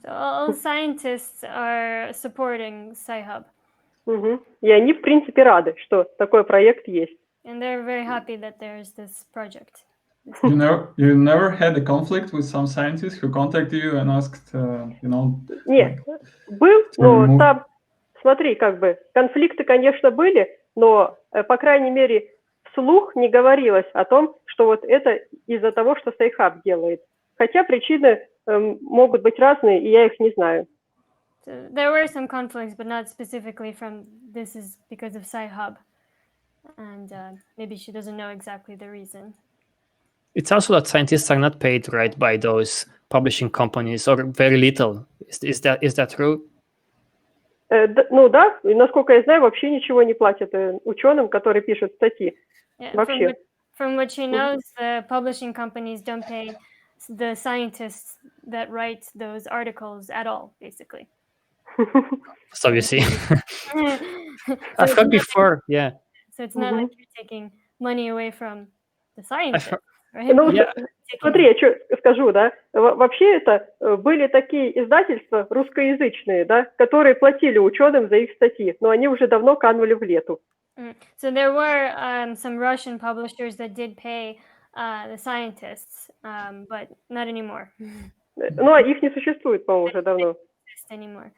So all scientists are supporting Sci Hub. И они, в принципе, рады, что такой проект есть. And they're very happy that there's this project. You never had a conflict with some scientists who contacted you and asked, Нет, был, но там, смотри, конфликты, конечно, были, но, по крайней мере, вслух не говорилось о том, что вот это из-за того, что Sci Hub делает. Хотя причины могут быть разные, и я их не знаю. So there were some conflicts, but not specifically from this is because of Sci Hub, and maybe she doesn't know exactly the reason. It's also that scientists are not paid right by those publishing companies, or very little. Is that true? Ну да, и насколько я знаю, вообще ничего не платят ученым, которые пишут статьи. Yeah, Вообще. from what she knows, the publishing companies don't pay the scientists that write those articles at all, basically. So you see, I've heard before, yeah. So it's not like you're taking money away from the scientists, right? Ну, Yeah. смотри, я что скажу, да? Вообще это были такие издательства русскоязычные, да, которые платили ученым за их статьи, но они уже давно канули в лету. So there were some Russian publishers that did pay the scientists, but not anymore. Ну, а их не существует, по-моему, уже давно. Anymore.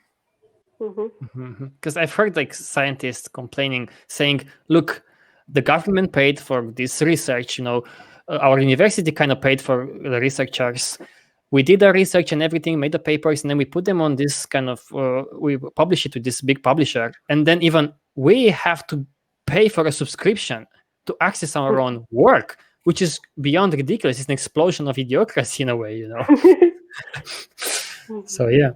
Because I've heard like scientists complaining, saying, "Look, the government paid for this research. Our university kind of paid for the researchers. We did our research and everything, made the papers, and then we put them on this kind of we publish it to this big publisher, and then even we have to pay for a subscription to access our own work, which is beyond ridiculous. It's an explosion of idiocracy in a way, So yeah,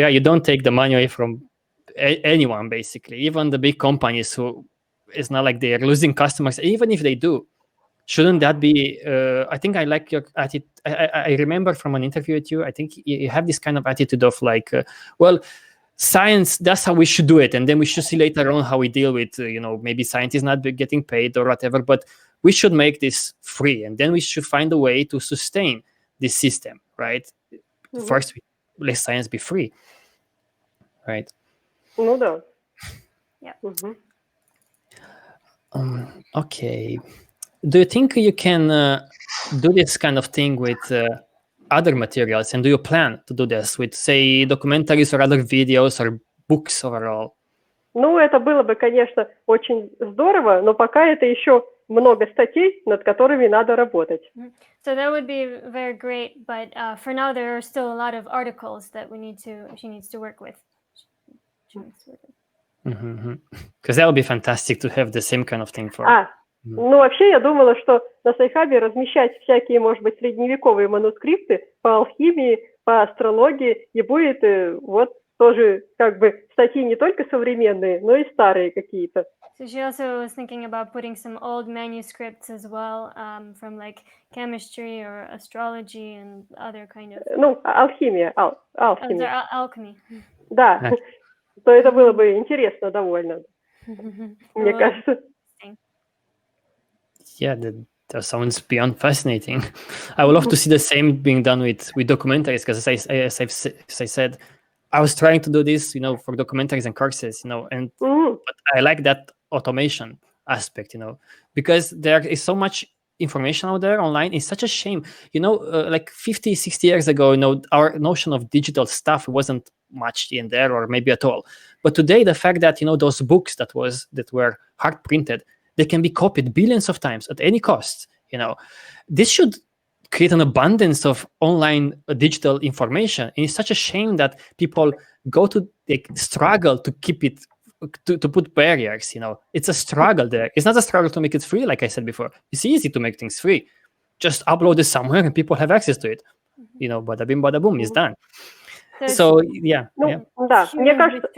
you don't take the money away from anyone, basically, even the big companies who it's not like they're losing customers. Even if they do, shouldn't that be I think I like your attitude. I remember from an interview with you, I think you have this kind of attitude of like, well, science, that's how we should do it, and then we should see later on how we deal with maybe scientists not getting paid or whatever, but we should make this free, and then we should find a way to sustain this system, right? First let science be free, right? Ну да. Yeah. Okay. Do you think you can do this kind of thing with other materials, and do you plan to do this with, say, documentaries or other videos or books overall? Ну, это было бы, конечно, очень здорово, но пока это еще много статей, над которыми надо работать. So that would be very great, but for now there are still a lot of articles that she needs to work with. Because that would be fantastic to have the same kind of thing for. Ну, вообще, я думала, что на Sci-Hub размещать всякие, может быть, средневековые манускрипты по алхимии, по астрологии, и будет вот тоже как бы статьи не только современные, но и старые какие-то. So she also was thinking about putting some old manuscripts as well, from like chemistry or astrology and other kind of. Ну, алхимия, алхимия. Alchemy. Да, то это было бы интересно довольно, мне кажется. Yeah, that sounds beyond fascinating. I would love to see the same being done with documentaries, because as I said, I was trying to do this, for documentaries and courses, and but I like that automation aspect, because there is so much information out there online. It's such a shame, like 50, 60 years ago, our notion of digital stuff wasn't much in there, or maybe at all. But today, the fact that, those books that were hard printed, they can be copied billions of times at any cost. This should create an abundance of online digital information. And it's such a shame that people struggle to keep it, to put barriers. It's a struggle there. It's not a struggle to make it free, like I said before. It's easy to make things free. Just upload it somewhere and people have access to it. Bada bim, bada boom, it's done. So yeah. Ну, да, мне кажется,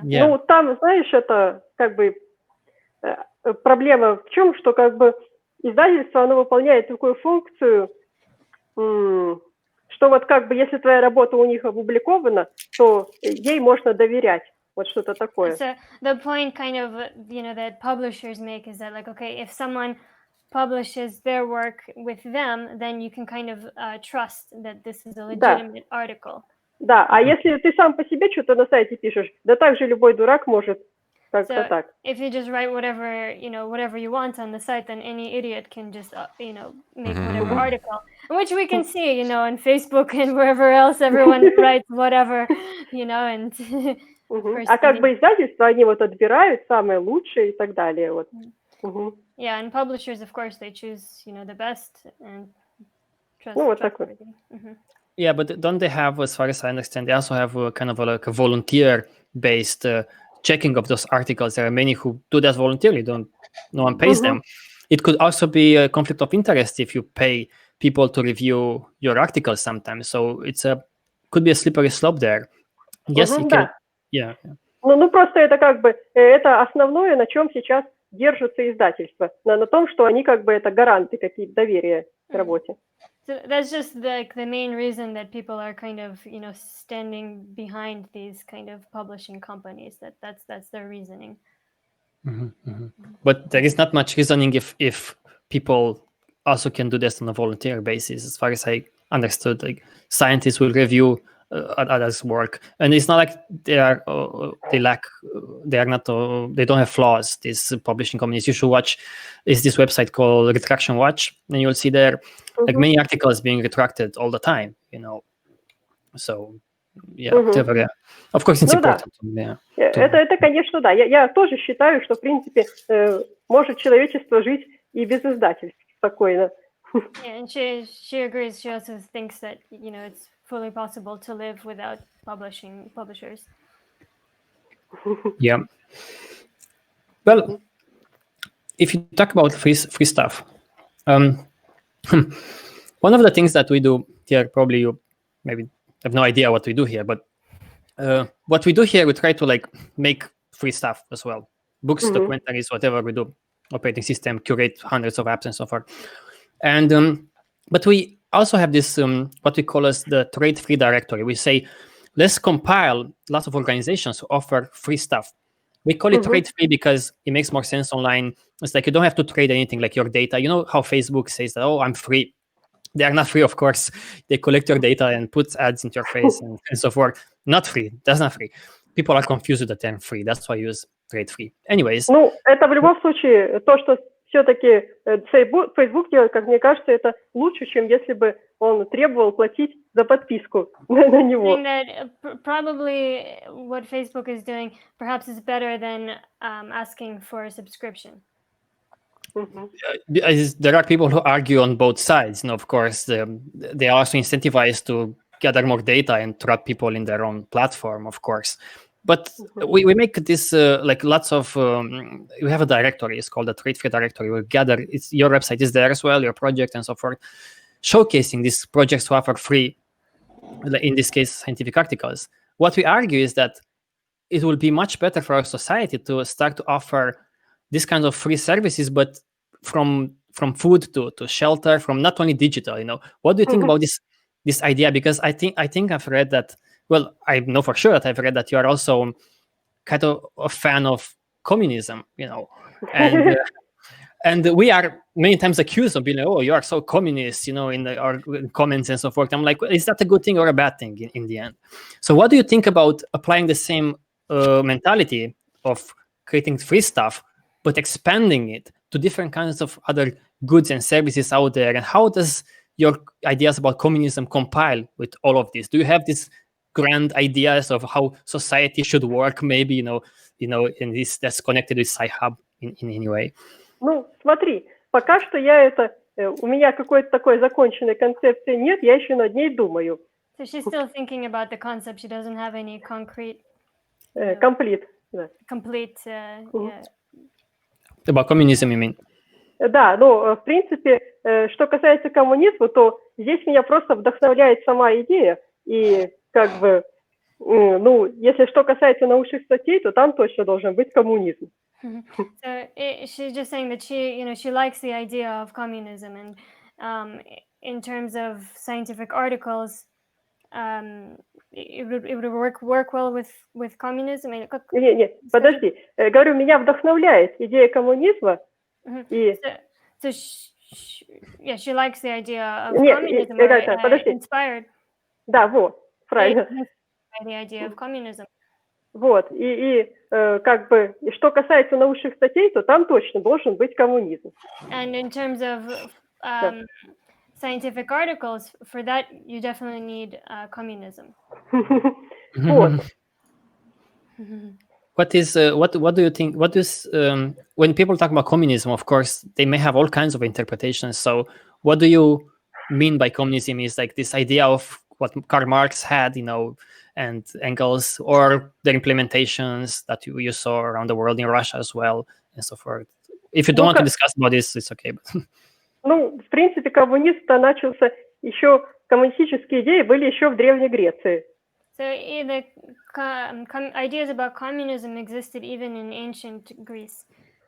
ну, там, знаешь, это как бы проблема в чем, что как бы издательство, оно выполняет такую функцию, что вот как бы если твоя работа у них опубликована, то ей можно доверять. Вот что-то такое. So the point kind of, that publishers make is that like, okay, if someone publishes their work with them, then you can kind of trust that this is a legitimate article. Да, а если ты сам по себе что-то на сайте пишешь, да так же любой дурак может как-то так. If you just write whatever you want on the site, then any idiot can just, make whatever article, which we can see, on Facebook and wherever else everyone writes whatever, and... А как бы издательства, они вот отбирают самое лучшее и так далее, вот. Yeah, and publishers, of course, they choose, the best and trust. Ну, вот такое. Yeah, but don't they have, as far as I understand, they also have kind of like a volunteer-based checking of those articles. There are many who do that voluntarily. No one pays them. It could also be a conflict of interest if you pay people to review your articles sometimes. So could be a slippery slope there. Yes, you can. Yeah. Ну, просто это как бы это основное, на чем сейчас держатся издательства, на том, что они как бы это гаранты какие-то доверия к работе. So that's just like the main reason that people are kind of, standing behind these kind of publishing companies. That's their reasoning. But there is not much reasoning if people also can do this on a volunteer basis. As far as I understood, like scientists will review others' work, and it's not like they don't have flaws. These publishing companies. You should watch. Is this website called Retraction Watch, and you'll see there like many articles being retracted all the time. So yeah, of course it's important. Это, конечно, да. Я тоже считаю, что в принципе может человечество жить и без издательств спокойно. Yeah, and she agrees. She also thinks that it's fully possible to live without publishers. Yeah. Well, if you talk about free stuff, one of the things that we do here, probably you maybe have no idea what we do here, but what we do here, we try to make free stuff as well. Books, documentaries, whatever we do, operating system, curate hundreds of apps and so forth. And but we also have this what we call as the trade-free directory. We say, let's compile lots of organizations who offer free stuff. We call it trade-free because it makes more sense online. It's like you don't have to trade anything, like your data. You know how Facebook says that, I'm free. They are not free, of course. They collect your data and put ads into your face and so forth. Not free. That's not free. People are confused with the term free. That's why I use trade-free. Anyways. Ну, это в любом случае то, что все-таки Facebook делает, как мне кажется, это лучше, чем если бы он требовал платить за подписку на него. Probably what Facebook is doing perhaps is better than asking for a subscription. There are people who argue on both sides. Of course, they are also incentivized to gather more data and trap people in their own platform, of course. But we make this lots of. We have a directory. It's called the trade-free directory. We gather. Your website is there as well, your project and so forth, showcasing these projects who offer free. In this case, scientific articles. What we argue is that it will be much better for our society to start to offer this kind of free services, but from food to shelter, from not only digital. What do you think about this idea? Because I think I've read that. Well, I know for sure that I've read that you are also kind of a fan of communism, and and we are many times accused of being like, you are so communist, in our comments and so forth. I'm like, well, is that a good thing or a bad thing in the end? So what do you think about applying the same mentality of creating free stuff, but expanding it to different kinds of other goods and services out there? And how does your ideas about communism compile with all of this? Do you have these grand ideas of how society should work, maybe, in this that's connected with Sci Hub in any way? Ну, смотри, пока что у меня какой-то такой законченной концепции нет, я еще над ней думаю. So she's still thinking about the concept. She doesn't have any concrete. Complete. Да. Complete. Yeah. About communism, you mean? Да, но в принципе, что касается коммунизма, то здесь меня просто вдохновляет сама идея. И как бы, если что касается научных статей, то там точно должен быть коммунизм. So she's just saying that she likes the idea of communism, and in terms of scientific articles, it would work well with communism. Нет, подожди. Говорю, меня вдохновляет идея коммунизма. So she likes the idea of communism. Подожди. Inspired. Да, вот, правильно. The idea of communism. Вот, и как бы, что касается научных статей, то там точно должен быть коммунизм. And in terms of scientific articles, for that you definitely need communism. Вот. What do you think? What is when people talk about communism? Of course, they may have all kinds of interpretations. So, what do you mean by communism? Is like this idea of what Karl Marx had, and angles, or the implementations that you saw around the world in Russia as well, and so forth. If you don't want to discuss about this, it's okay. Ну, в принципе, коммунизм-то начался еще, коммунистические идеи были еще в Древней Греции. So the ideas about communism existed even in ancient Greece.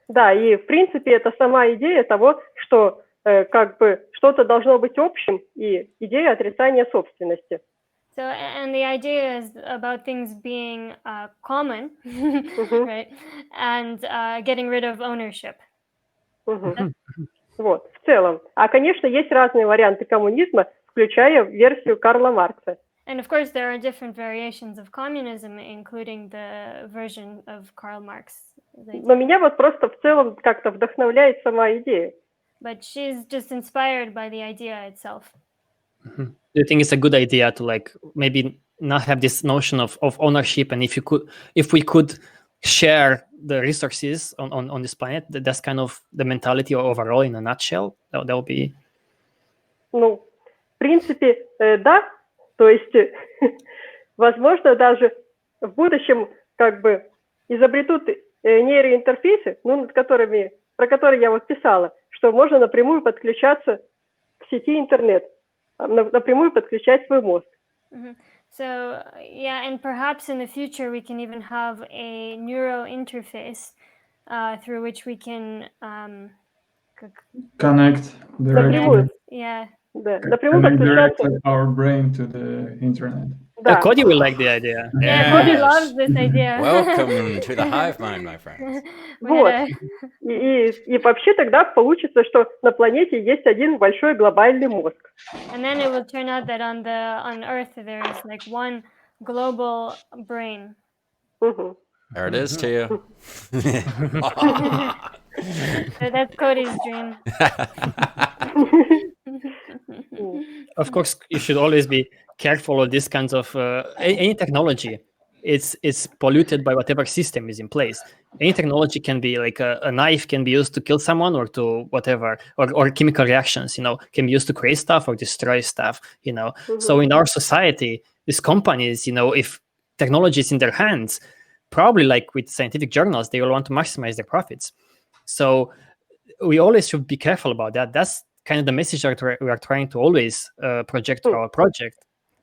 Да, и в принципе это сама идея того, что как бы что-то должно быть общим, и идея отрицания собственности. So, and the idea is about things being common, right, and getting rid of ownership. Вот, в целом. А, конечно, есть разные варианты коммунизма, включая версию Карла Маркса. And of course, there are different variations of communism, including the version of Karl Marx. Но меня вот просто в целом как-то вдохновляет сама идея. But she's just inspired by the idea itself. Do you think it's a good idea to like maybe not have this notion of ownership, and if we could share the resources on this planet, that's kind of the mentality overall in a nutshell? That will be. Ну, в принципе, да. То есть, возможно, даже в будущем как бы изобретут нейроинтерфейсы, ну, про которые я вот писала, что можно напрямую подключаться к сети интернет, напрямую подключать свой мозг. So, yeah, and perhaps in the future we can even have a neural interface through which we can connect directly. Yeah. Да, напрямую подключаться. Our brain to the internet. Да. Cody will like the idea. Yeah, Cody loves this idea. Welcome to the hive mind, my friends. Вот. И вообще тогда получится, что на планете есть один большой глобальный мозг. And then it will turn out that on Earth there is like one global brain. There it is to you. So that's Cody's dream. Of course, you should always be careful of this kinds of any technology. It's polluted by whatever system is in place. Any technology can be like a knife can be used to kill someone or to whatever, or chemical reactions, can be used to create stuff or destroy stuff, So in our society, these companies, if technology is in their hands, probably like with scientific journals, they will want to maximize their profits. So we always should be careful about that. That's kind of the message that we are trying to always project to our project.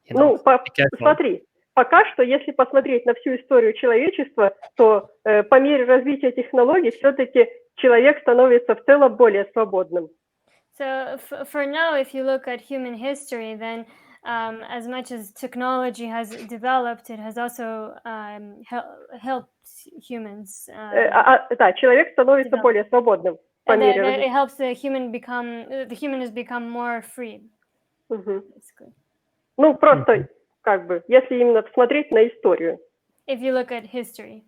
Ну, смотри, пока что, если посмотреть на всю историю человечества, то по мере развития технологий все-таки человек становится в целом более свободным. So for now, if you look at human history, then as much as technology has developed, it has also helped humans. Да, человек становится более свободным. It helps the human has become more free. Basically. Ну, просто, как бы, если именно посмотреть на историю. If you look at history.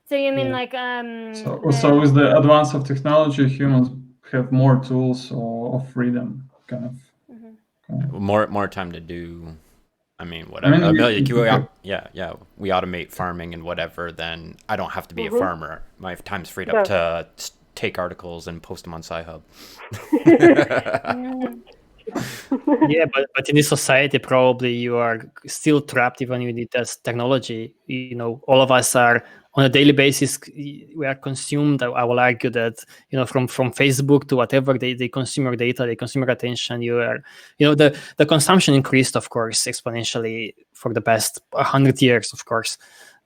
So you mean like... So with the advance of technology, humans have more tools of freedom, kind of. More time to do, whatever. We automate farming and whatever, then I don't have to be a farmer. My time's freed up to take articles and post them on Sci Hub. Yeah, but in this society, probably you are still trapped even with this technology. All of us are on a daily basis. We are consumed. I will argue that from Facebook to whatever they consume your data, they consume your attention. You are, the consumption increased, of course, exponentially for the past 100 years. Of course,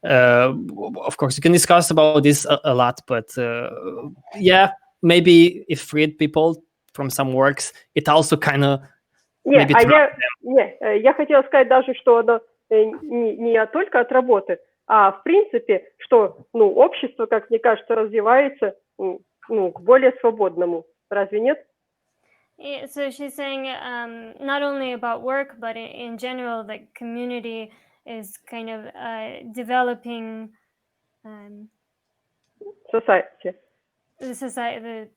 you can discuss about this a lot, but maybe if freed people from some works, it also kind of я хотела сказать даже, что оно не только от работы, а в принципе, что общество, как мне кажется, развивается к более свободному. Разве нет? So she's saying not only about work, but in general, the community is kind of developing Society. The society.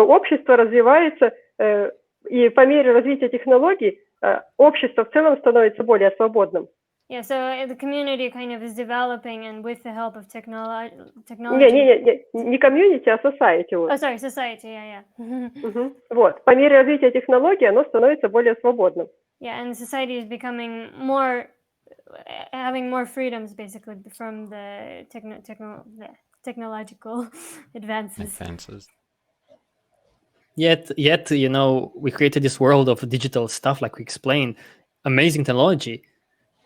Общество развивается, и по мере развития технологий общество в целом становится более свободным. Yeah, so the community kind of is developing, and with the help of technology. Не community, а society. Oh, sorry, society, yeah. Вот, по мере развития технологий оно становится более свободным. Yeah, and society is becoming having more freedoms basically from the technological advances. Yet, we created this world of digital stuff, like we explained, amazing technology,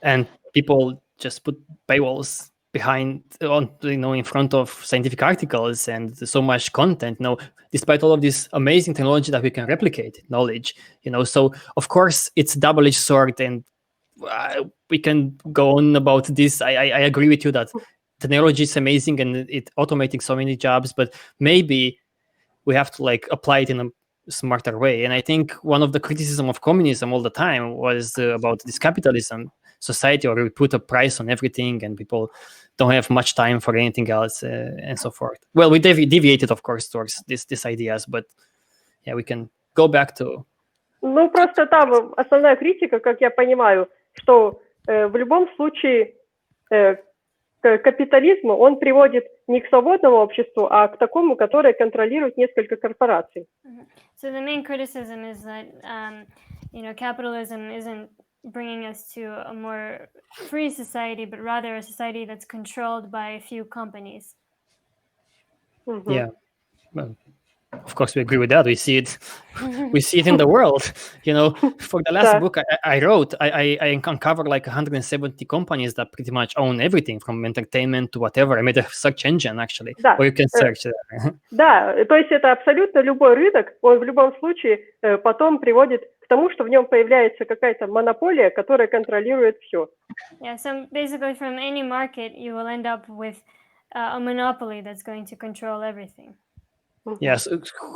and people just put paywalls in front of scientific articles and so much content. Despite all of this amazing technology that we can replicate knowledge, so of course it's a double-edged sword, and we can go on about this. I agree with you that technology is amazing and it's automating so many jobs, but maybe we have to apply it in a smarter way. And I think one of the criticism of communism all the time was about this capitalism society, where we put a price on everything and people don't have much time for anything else, and so forth. Well, we deviated, of course, towards these ideas, but yeah, we can go back to... Ну, просто там основная критика, как я понимаю, что в любом случае капитализм, он приводит не к свободному обществу, а к такому, которое контролирует несколько корпораций. So the main criticism is that, capitalism isn't bringing us to a more free society, but rather a society that's controlled by a few companies. Yeah, well, of course we agree with that. We see it in the world. For the last book I wrote, I uncovered 170 companies that pretty much own everything from entertainment to whatever. I made a search engine, actually, where you can search. Да, то есть это абсолютно любой рынок, он в любом случае потом приводит к тому, что в нем появляется какая-то монополия, которая контролирует все. Yeah, so basically from any market you will end up with a monopoly that's going to control everything. Yes,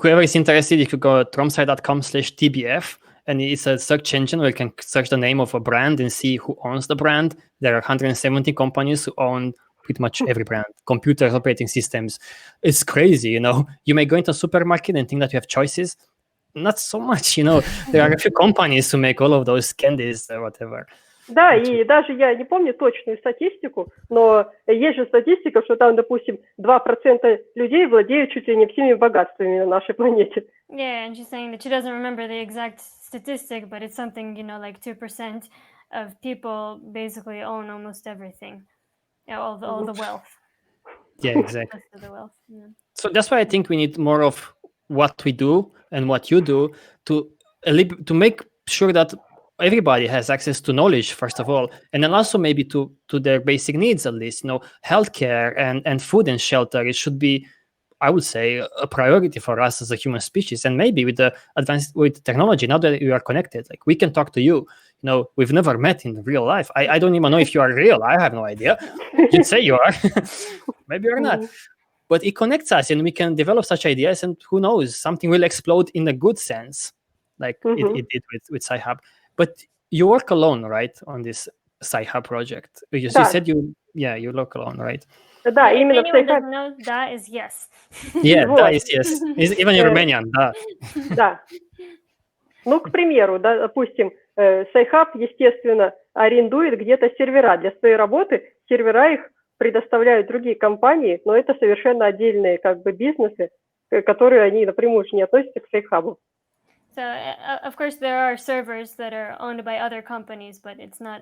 whoever is interested, if you go to tromsci.com/tbf, and it's a search engine where you can search the name of a brand and see who owns the brand. There are 170 companies who own pretty much every brand, computers, operating systems. It's crazy, You may go into a supermarket and think that you have choices. Not so much, There are a few companies who make all of those candies or whatever. Да, и даже я не помню точную статистику, но есть же статистика, что там, допустим, 2% людей владеют чуть ли не всеми богатствами на нашей планете. Yeah, and she's saying that she doesn't remember the exact statistic, but it's something, 2% of people basically own almost everything. All the wealth. Yeah, exactly. Most of the wealth. Yeah. So that's why I think we need more of what we do and what you do to make sure that everybody has access to knowledge, first of all, and then also maybe to their basic needs, at least, healthcare and food and shelter. It should be, I would say, a priority for us as a human species. And maybe with the advanced with technology, now that we are connected, we can talk to you. We've never met in real life. I don't even know if you are real. I have no idea. You'd say you are. Maybe you're not. But it connects us, and we can develop such ideas, and who knows, something will explode in a good sense, like it did with Sci Hub. But you work alone, right, on this Sci Hub project? You said you work alone, right? Да, именно if anyone doesn't know, that is yes. Yeah, that is yes. Even in Romanian, да. Да. Ну, к примеру, допустим, Sci Hub, естественно, арендует где-то сервера для своей работы. Сервера их предоставляют другие компании, но это совершенно отдельные бизнесы, которые они напрямую не относятся к Sci Hub. So, of course, there are servers that are owned by other companies, but it's not,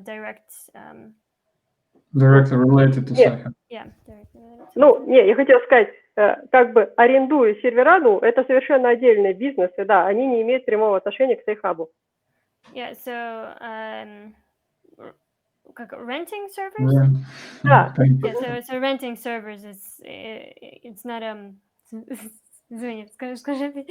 direct... Directly related to Sci Hub. Yeah, directly related. Я хотела сказать, арендуя сервера, это совершенно отдельные бизнесы, да, они не имеют прямого отношения к Sci Hub. Yeah, so, renting servers? Да. Yeah, so renting servers, it's not, Извини, скажи.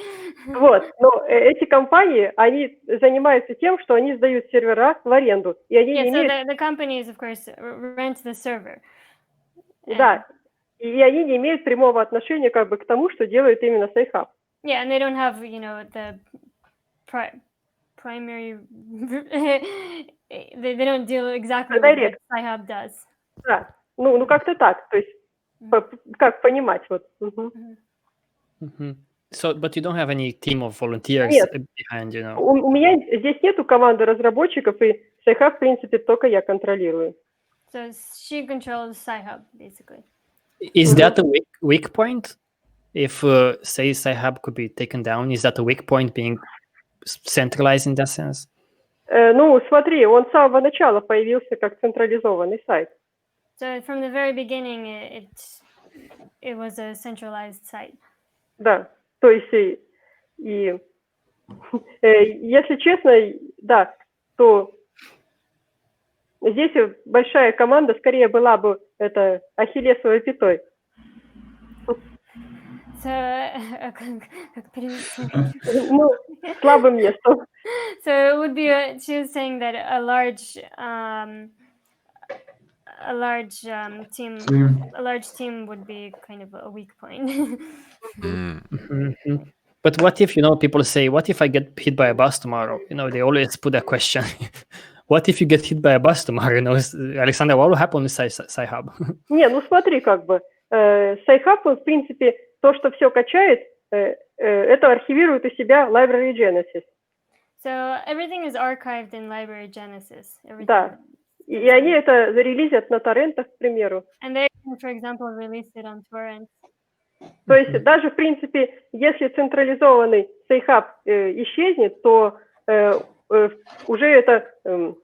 Вот, но эти компании, они занимаются тем, что они сдают сервера в аренду, и они не имеют... So the companies, of course, rent the server. Да, и они не имеют прямого отношения к тому, что делает именно Sci Hub. Yeah, and they don't have, the primary... they don't deal exactly what Sci Hub does. Да, как-то так, то есть, как понимать, вот. So, but you don't have any team of volunteers behind, У меня здесь нету команды разработчиков, и Sci Hub, в принципе, только я контролирую. So she controls Sci Hub, basically. Is that a weak point? If, say, Sci Hub could be taken down, is that a weak point being centralized in that sense? Ну, смотри, он с самого начала появился как централизованный сайт. So from the very beginning, it was a centralized site. Да, то есть если честно, да, то здесь большая команда скорее была бы это ахиллесовой пятой. Ну, слабым местом. So it would be she was saying that a large team would be kind of a weak point. But what if, people say, what if I get hit by a bus tomorrow? They always put that question. What if you get hit by a bus tomorrow? Alexander, what will happen with Sci Hub? Не, ну смотри, как бы Sci Hub, он, в принципе, то, что все качает, это архивирует у себя Library Genesis. So everything is archived in Library Genesis. Да. И они это зарелизят на торрентах, к примеру. And they, for example, release it on torrents. То есть даже, в принципе, если централизованный Sci Hub исчезнет, то уже это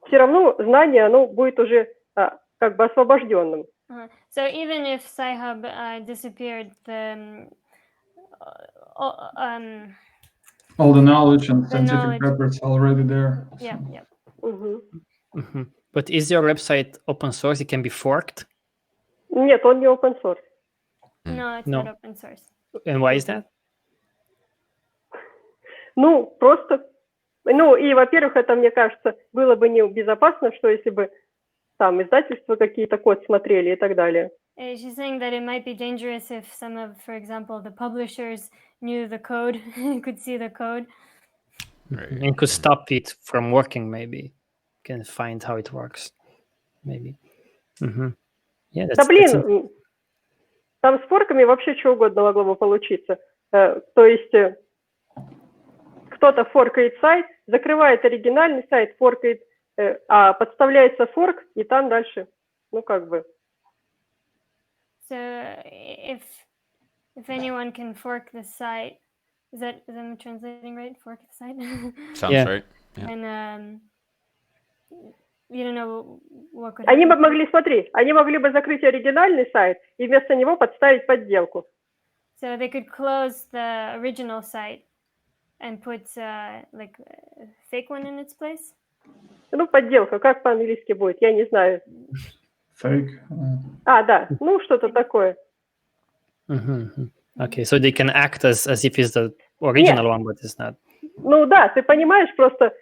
все равно знание, оно будет уже как бы освобожденным. So even if Sci Hub disappeared, all the knowledge and scientific papers already there. Yeah, yeah. But is your website open source? It can be forked? Нет, он не open source. No, it's not open source. And why is that? Ну, просто... Ну, и, во-первых, это, мне кажется, было бы небезопасно, что если бы там издательства какие-то код смотрели и так далее. She's saying that it might be dangerous if some of, for example, the publishers knew the code, could see the code. And could stop it from working, maybe. Can find how it works, maybe. Yeah, да блин, там с форками вообще что угодно могло бы получиться. То есть кто-то форкает сайт, закрывает оригинальный сайт, форкает, а подставляется форк, и там дальше, ну как бы. So if anyone can fork the site, is that translating right? Fork the site. Sounds right. Yeah. And you don't know what could. Они бы могли, смотри, они могли бы закрыть оригинальный сайт и вместо него подставить подделку. So they could close the original site and put like a fake one in its place. Ну, подделка, как по-английски будет, я не знаю. Fake. Да, ну что-то такое. Okay, so they can act as if it's the original one, but it's not. Ну да, ты понимаешь, просто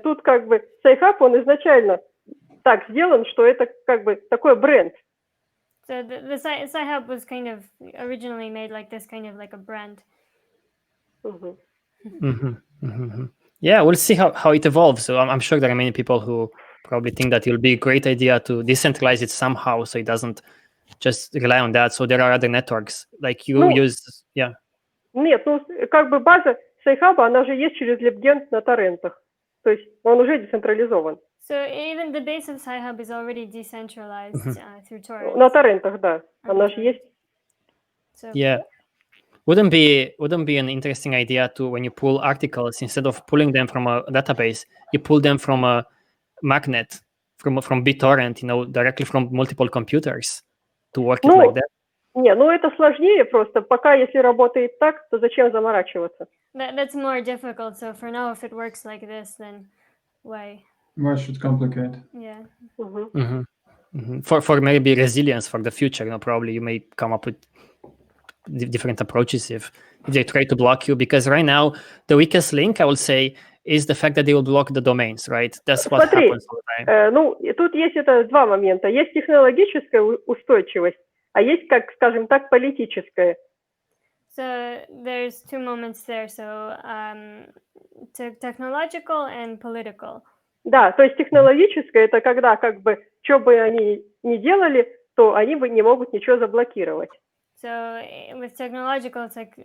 тут как бы Sci Hub, он изначально так сделан, что это как бы такой бренд. So the Sci Hub was kind of originally made like this, kind of like a brand. Yeah, we'll see how it evolves. So I'm sure there are many people who probably think that it will be a great idea to decentralize it somehow, so it doesn't just rely on that. So there are other networks like you use, yeah. Нет, ну как бы база Sci Hub, она же есть через LibGen на торрентах, то есть он уже децентрализован. So even the base of Sci Hub is already decentralized through torrents. На торрентах, да, она же есть. So, yeah. Wouldn't be an interesting idea to, when you pull articles, instead of pulling them from a database, you pull them from a magnet, from BitTorrent, directly from multiple computers to work it like that? Не, ну это сложнее просто. Пока если работает так, то зачем заморачиваться? That's more difficult. So for now, if it works like this, then why? Why should complicate? Yeah. For maybe resilience for the future, probably you may come up with different approaches if they try to block you, because right now the weakest link, I will say, is the fact that they will block the domains, right? That's what happens all the time. Ну, тут есть два момента. Есть технологическая устойчивость, а есть, как, скажем так, политическая. So there's two moments there. So technological and political. Да, то есть технологическая — это когда как бы что бы они ни делали, то они бы не могут ничего заблокировать. So with technological, it's like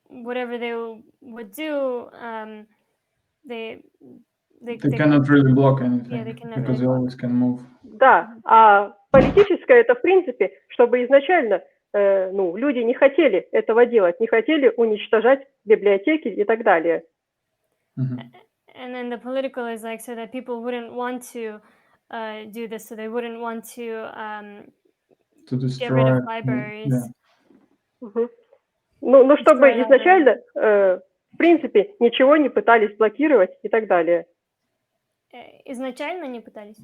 whatever they would do, they cannot really block anything, yeah, they cannot because really you always can move. Да, а политическое — это в принципе, чтобы изначально люди не хотели этого делать, не хотели уничтожать библиотеки и так далее. And then the political is like so that people wouldn't want to do this, so they wouldn't want to destroy, get rid of libraries. Yeah. Ну, чтобы изначально, в принципе, ничего не пытались блокировать и так далее. Изначально не пытались?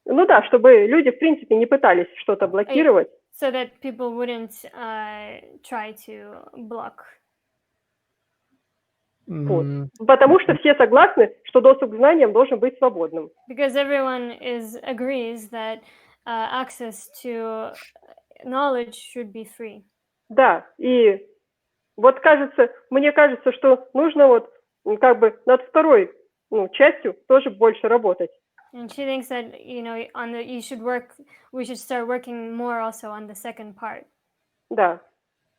Ну да, чтобы люди, в принципе, не пытались что-то блокировать. So that people wouldn't try to block. Вот. Потому что все согласны, что доступ к знаниям должен быть свободным. Because everyone agrees that access to knowledge should be free. Да, и вот мне кажется, что нужно вот как бы над второй частью тоже больше работать. And she thinks that we should start working more also on the second part. Да.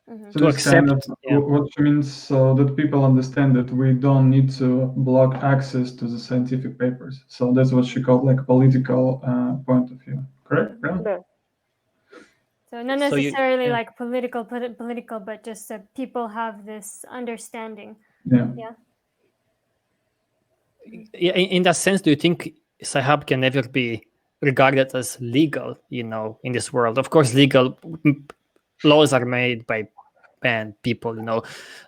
So to accept, what she means, so that people understand that we don't need to block access to the scientific papers. So that's what she called like political point of view. Correct? Yeah. Да. So not necessarily like political, but just that people have this understanding. Yeah. In that sense, do you think Sci Hub can never be regarded as legal, in this world? Of course, legal laws are made by bad people,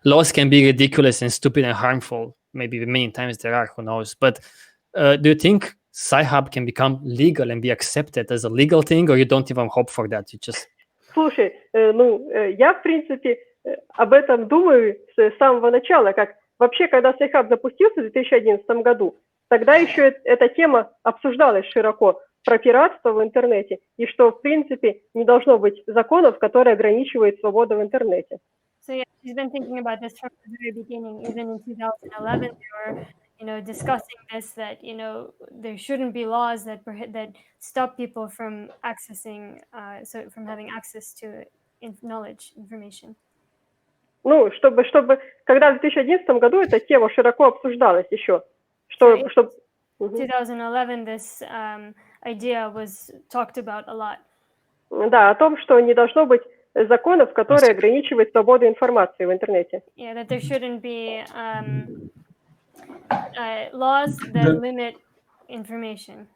Laws can be ridiculous and stupid and harmful. Maybe many times there are, who knows. But do you think Sci Hub can become legal and be accepted as a legal thing, or you don't even hope for that? You just... Слушай, я, в принципе, об этом думаю с самого начала, вообще, когда Sci Hub запустился в 2011 году, тогда еще эта тема обсуждалась широко, про пиратство в интернете, и что, в принципе, не должно быть законов, которые ограничивают свободу в интернете. So yeah, she's been thinking about this from the very beginning. Even in 2011, they were, discussing this, that, there shouldn't be laws that stop people from accessing, from having access to knowledge, information. Ну, чтобы, когда в 2011 году эта тема широко обсуждалась еще, что... 2011, this idea was talked about a lot. Да, о том, что не должно быть законов, которые ограничивают свободу информации в интернете. Yeah, that there shouldn't be laws that limit information,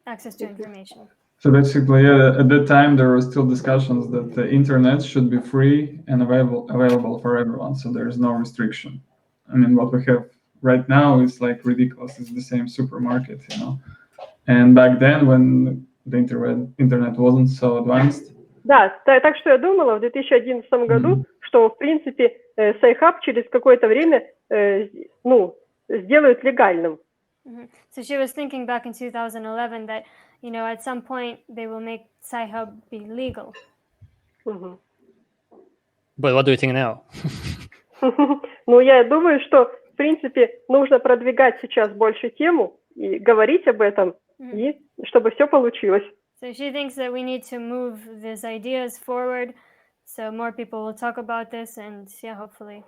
access to information. So basically, at that time, there were still discussions that the internet should be free and available for everyone. So there is no restriction. I mean, what we have right now is like ridiculous. It's the same supermarket, And back then, when the internet wasn't so advanced. Да, так что я думала в 2011 году, что, в принципе, Sci Hub через какое-то время, сделают легальным. So she was thinking back in 2011 that, at some point they will make Sci Hub be legal. But what do you think now? Ну, я думаю, что, в принципе, нужно продвигать сейчас больше тему и говорить об этом, и чтобы все получилось. So she thinks that we need to move these ideas forward, so more people will talk about this, and hopefully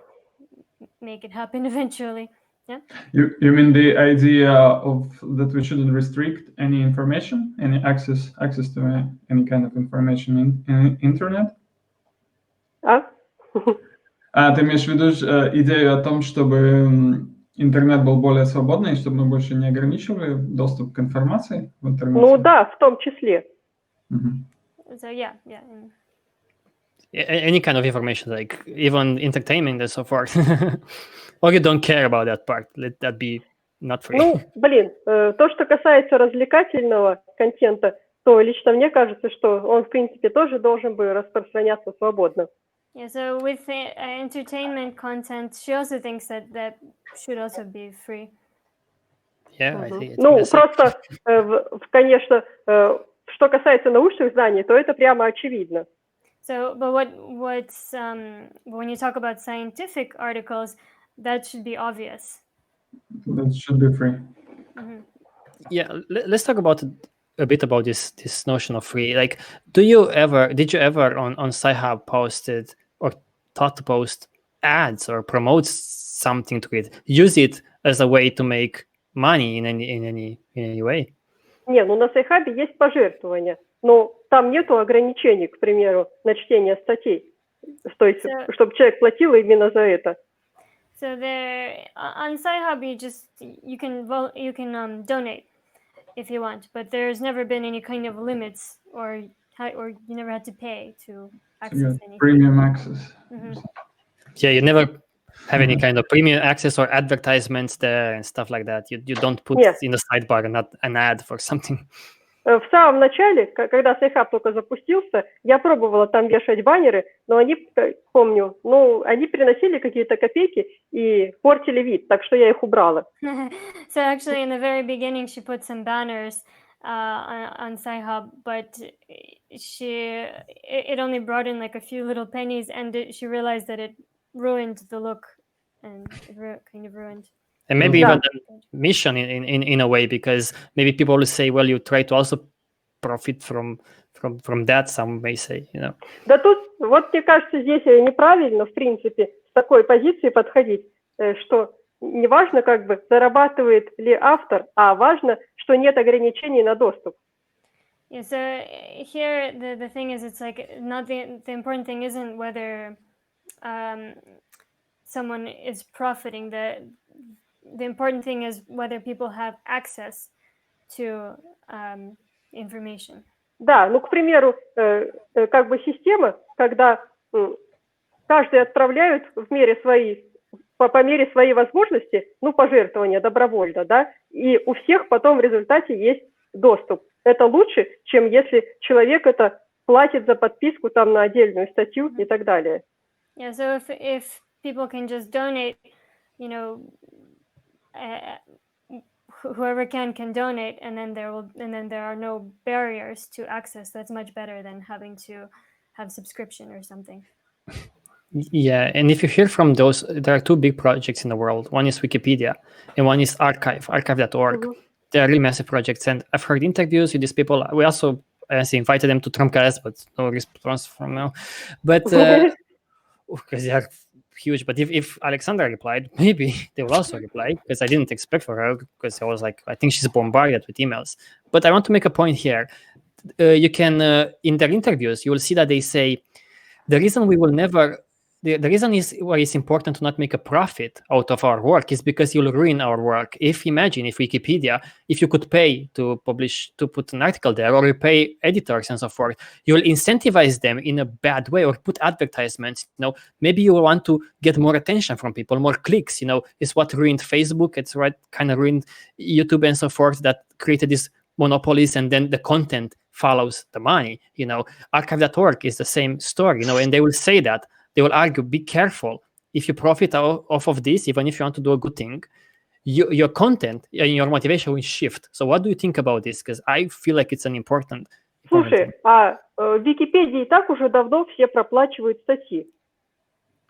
make it happen eventually. Yeah. You mean the idea of that we shouldn't restrict any information, any access to any kind of information in internet? Ты имеешь в виду идею о том, чтобы интернет был более свободный, чтобы мы больше не ограничивали доступ к информации в интернете? Ну да, в том числе. So yeah. Any kind of information, like even entertainment and so forth. Or you don't care about that part? Let that be not free. Ну, то, что касается развлекательного контента, то лично мне кажется, что он, в принципе, тоже должен бы распространяться свободно. Yeah, so with entertainment content, she also thinks that should also be free. Yeah, I think просто, конечно, что касается научных знаний, то это прямо очевидно. So, but when you talk about scientific articles, that should be obvious. That should be free. Yeah, let's talk about a bit about this notion of free. Like, did you ever on Sci Hub posted or thought to post ads or promote something to it? Use it as a way to make money in any way? Не, на Sci Hub есть пожертвования, но там нету ограничений, к примеру, на чтение статей. То есть, чтобы человек платил именно за это. So there on Sci Hub, you can donate if you want, but there's never been any kind of limits or you never had to pay to access anything. Premium access. Yeah, you never have any kind of premium access or advertisements there and stuff like that. You don't put in the sidebar an ad for something. В самом начале, когда Sci Hub только запустился, я пробовала там вешать баннеры, но они, помню, они приносили какие-то копейки и портили вид, так что я их убрала. So actually, in the very beginning, she put some banners on Sci Hub, but it only brought in like a few little pennies, and she realized that it ruined the look, and it kind of ruined. And maybe even the mission in a way, because maybe people will say, well, you try to also profit from that, some may say, you know. Да тут, вот мне кажется, здесь неправильно, в принципе, с такой позиции подходить, что не важно, как бы, зарабатывает ли автор, а важно, что нет ограничений на доступ. Yeah, so here the thing is, it's like not the important thing isn't whether someone is profiting. The important thing is whether people have access to information. Да, к примеру, как бы система, когда каждый отправляют по мере своей возможности, пожертвования добровольно, да, и у всех потом в результате есть доступ. Это лучше, чем если человек это платит за подписку там на отдельную статью и так далее. Yeah, so if people can just donate, you know, whoever can donate, and then there are no barriers to access. That's much better than having to have subscription or something. Yeah, and if you hear from those, there are two big projects in the world. One is Wikipedia, and one is archive.org. They are really massive projects, and I've heard interviews with these people. We also invited them to TROM-Cast, but no response from now. But because they are huge. But if Alexandra replied, maybe they will also reply, because I didn't expect for her, because I was like, I think she's bombarded with emails. But I want to make a point here. You can, in their interviews, you will see that they say, the reason we will never, the reason is why it's important to not make a profit out of our work is because you'll ruin our work. Imagine if Wikipedia, if you could pay to publish, to put an article there, or you pay editors and so forth, you'll incentivize them in a bad way, or put advertisements. You know, maybe you want to get more attention from people, more clicks. You know, it's what ruined Facebook. It's what kind of ruined YouTube and so forth, that created these monopolies, and then the content follows the money. You know, archive.org is the same story. You know, and they will say that. They will argue, be careful. If you profit off of this, even if you want to do a good thing, your content and your motivation will shift. So what do you think about this? Because I feel like it's an important Слушай, а в Википедии и так уже давно все проплачивают статьи.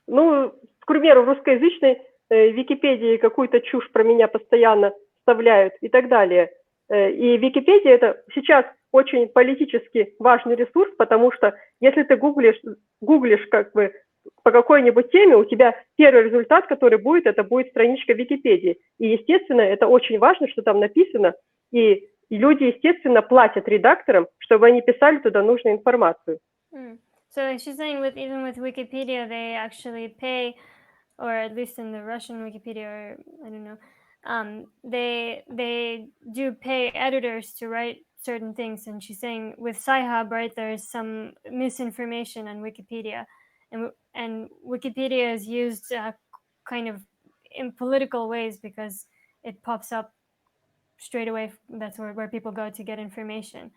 К примеру, в русскоязычной Википедии какую-то чушь про меня постоянно вставляют и так далее. И Википедия — это сейчас очень политически важный ресурс, потому что если ты гуглишь как бы по какой-нибудь теме, у тебя первый результат, который будет, это будет страничка Википедии. И, естественно, это очень важно, что там написано, и люди, естественно, платят редакторам, чтобы они писали туда нужную информацию. So she's saying even with Wikipedia, they actually pay, or at least in the Russian Wikipedia, or I don't know, they do pay editors to write certain things. And she's saying with Sci Hub, right, there's some misinformation on Wikipedia, and Wikipedia is used kind of in political ways because it pops up straight away. That's where people go to get information.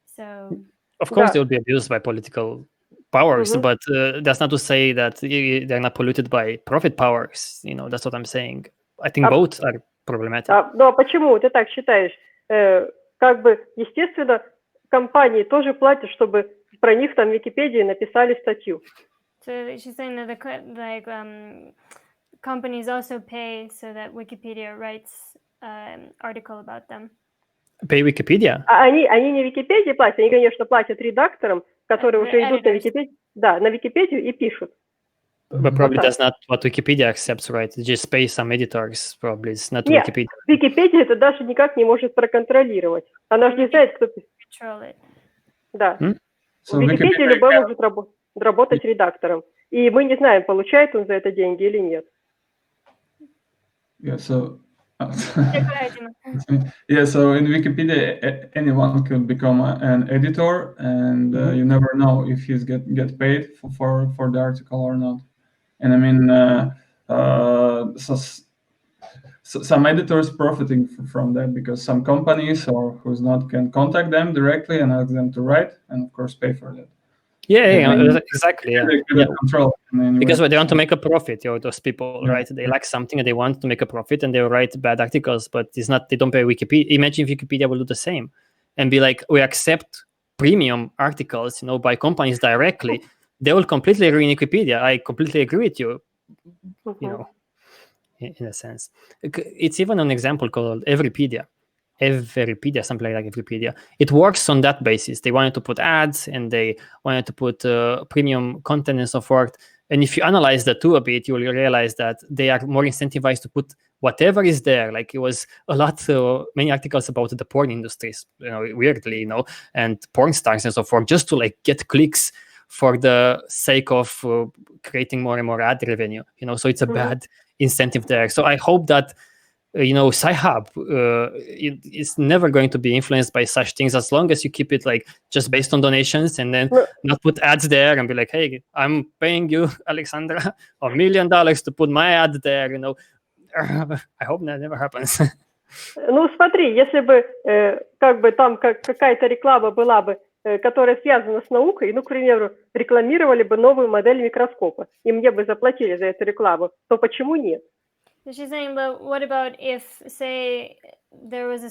So of course they will be abused by political powers, but that's not to say that they're not polluted by profit powers. You know, that's what I'm saying. I think both are problematic. А почему ты так считаешь? Как бы, естественно, компании тоже платят, чтобы про них там в Википедии написали статью. So she's saying that companies also pay so that Wikipedia writes an article about them. Pay Wikipedia? Они не Википедии платят, они, конечно, платят редакторам, которые уже идут на Википедию, на Википедию и пишут. But probably that's not what Wikipedia accepts, right? It just pay some editors, probably. It's not Wikipedia. Википедия это даже никак не может проконтролировать. Она же не знает, кто пишет. Да. В Википедии любой может работать редактором. И мы не знаем, получает он за это деньги или нет. Yeah, so Yeah, so in Wikipedia, anyone could become an editor, and you never know if he's get paid for the article or not. And I mean, so some editors profiting from that because some companies or who's not can contact them directly and ask them to write, and of course pay for that. Exactly. Yeah. Control because they want to make a profit, those people, right? They like something and they want to make a profit, and they write bad articles, but it's not. They don't pay Wikipedia. Imagine if Wikipedia will do the same and be like, we accept premium articles, by companies directly. They will completely ruin Wikipedia. I completely agree with you. In a sense, it's even an example called Everypedia, something like Everypedia. It works on that basis. They wanted to put ads and they wanted to put premium content and so forth. And if you analyze the two a bit, you will realize that they are more incentivized to put whatever is there. Like it was a lot, many articles about the porn industries, weirdly, and porn stars and so forth, just to get clicks for the sake of creating more and more ad revenue. So it's a bad incentive there. So I hope that Sci Hub is never going to be influenced by such things as long as you keep it just based on donations and then not put ads there and be like, hey, I'm paying you, Alexandra, $1 million to put my ad there. I hope that never happens. Ну, смотри, если бы там какая-то реклама была бы, которая связана с наукой, к примеру, рекламировали бы новую модель микроскопа, и мне бы заплатили за эту рекламу, то почему нет? She's saying, but what about if, say, there was a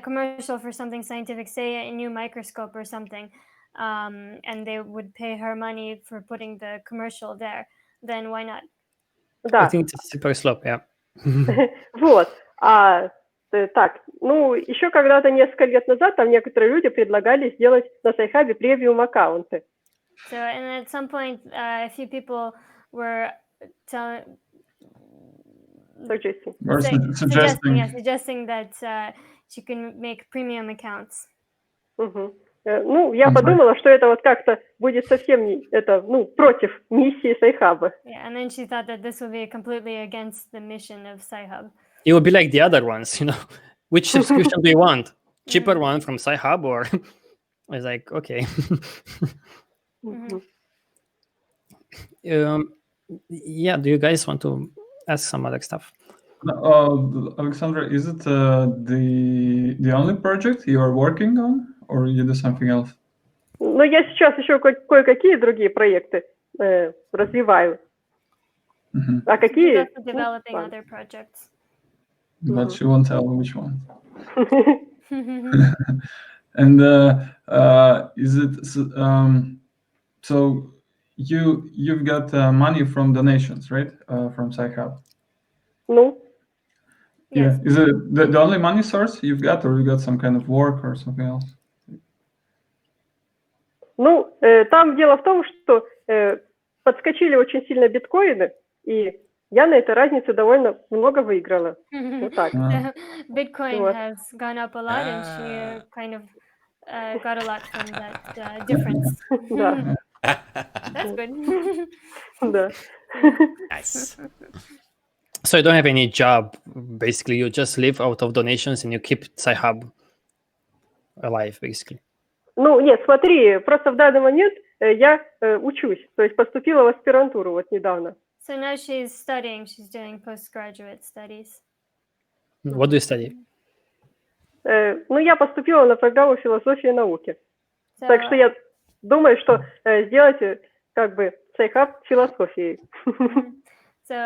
commercial for something scientific, say a new microscope or something, and they would pay her money for putting the commercial there, then why not? Да. I think it's a super slope, yeah. Вот. Так, еще когда-то несколько лет назад там некоторые люди предлагали сделать на Sci Hub премиум аккаунты. So, and at some point, a few people were suggesting that she can make premium accounts. Я подумала, что это как-то будет совсем против миссии Sci Hub. Yeah, and then she thought that this would be completely against the mission of Sci Hub. It would be like the other ones, Which subscription do you want? Cheaper one from Sci Hub, or I was like, okay. Yeah, do you guys want to ask some other stuff? Alexandra, is it the only project you are working on, or you do something else? Я сейчас еще кое-какие другие проекты развиваю. А какие? Developing other projects. But you won't tell which one. And is it so? You've got money from donations, right? From Sci Hub. No. Yeah. Is it the only money source you've got, or you got some kind of work or something else? Там дело в том, что подскочили очень сильно биткоины, и я на этой разнице довольно много выиграла. Вот так. Bitcoin has gone up a lot, and she kind of got a lot from that difference. Да. That's good. Да. Nice. So you don't have any job, basically. You just live out of donations and you keep Sci Hub alive, basically. Нет, смотри, просто в данный момент я учусь, то есть поступила в аспирантуру недавно. So now she's studying. She's doing postgraduate studies. What do you study? Я поступила на программу философии и науки. Так что я думаю, что сделать Sci Hub философией. So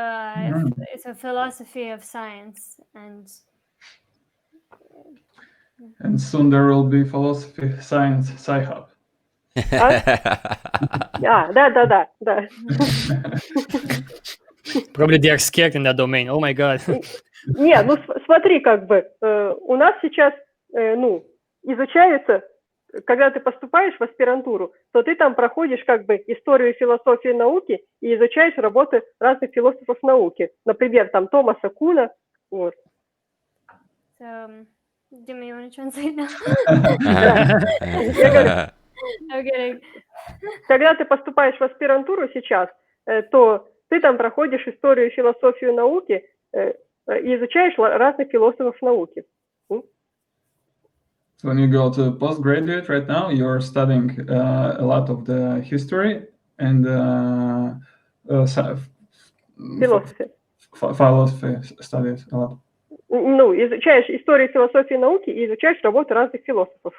it's a philosophy of science, and soon there will be philosophy, science, Sci Hub. Да. Probably they are scared in that domain. Oh my God. Нет, смотри, у нас сейчас, изучается, когда ты поступаешь в аспирантуру, то ты там проходишь историю философии науки и изучаешь работы разных философов науки. Например, там Томаса Куна. Вот. So, Jimmy, you want to translate now? Okay. Когда ты поступаешь в аспирантуру сейчас, то ты там проходишь историю философию науки и изучаешь разных философов науки. So when you go to postgraduate right now, you're studying a lot of the history and philosophy studies a lot. Ну, изучаешь историю философии науки и изучаешь работы разных философов.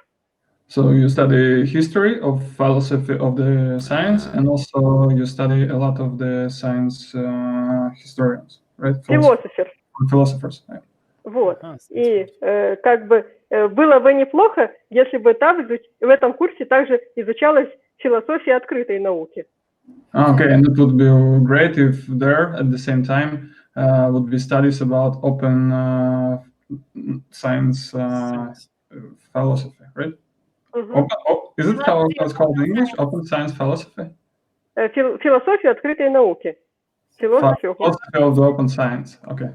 So you study history of philosophy of the science, and also you study a lot of the science historians, right? Philosophers. Right. Вот. И как бы было бы неплохо, если бы там в этом курсе также изучалась философия открытой науки. Okay, and it would be great if there at the same time would be studies about open science philosophy, right? Is it how it's called in English? Open science philosophy? Философия открытой науки. Philosophy of the open science. Okay.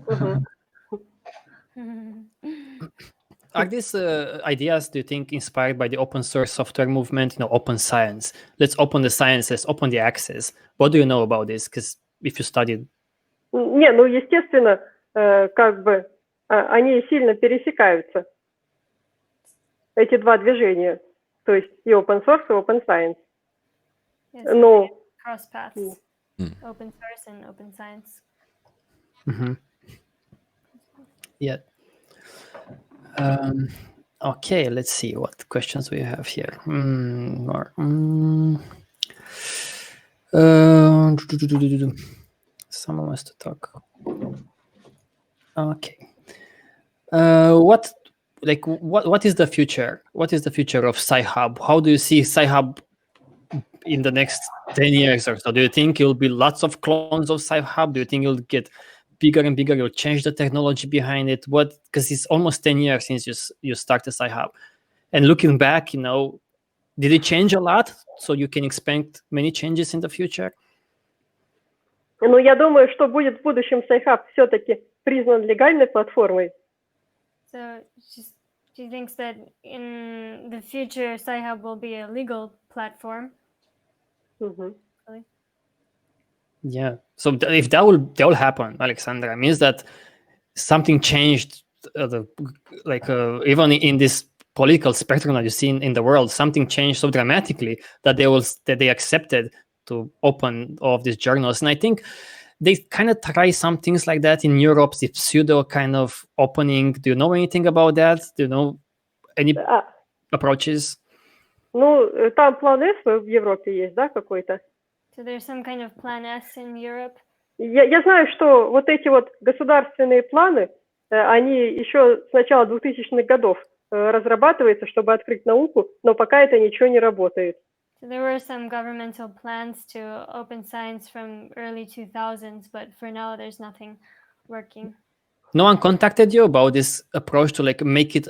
Are these ideas, do you think, inspired by the open source software movement? Open science. Let's open the science. Let's open the access. What do you know about this? Because if you studied... Не, ну, естественно, как бы они сильно пересекаются, эти два движения. То есть и open source, и open science. Yes, но... Cross paths. Open source and open science. Mm-hmm. Yeah. Okay, let's see what questions we have here. Someone wants to talk. Okay. What is the future? What is the future of Sci Hub? How do you see Sci Hub in the next 10 years or so? Do you think you'll be lots of clones of Sci Hub? Do you think you'll get bigger and bigger? You'll change the technology behind it? What? Because it's almost 10 years since you started Sci Hub, and looking back, did it change a lot? So you can expect many changes in the future. Ну, я думаю, что будет в будущем Sci Hub все-таки признан легальной платформой. So she thinks that in the future, Sci Hub will be a legal platform. Really? Yeah. So if that will happen, Alexandra, means that something changed. Even in this political spectrum that you see in the world, something changed so dramatically that they accepted to open all of these journals. And I think they kind of try some things like that in Europe, the pseudo kind of opening. Do you know anything about that? Do you know any approaches? Ну, там план S в Европе есть, да, какой-то? So there's some kind of plan S in Europe? Я знаю, что вот эти вот государственные планы, они еще с начала 2000-х годов разрабатываются, чтобы открыть науку, но пока это ничего не работает. So there were some governmental plans to open science from early 2000s, but for now there's nothing working. No one contacted you about this approach to make it,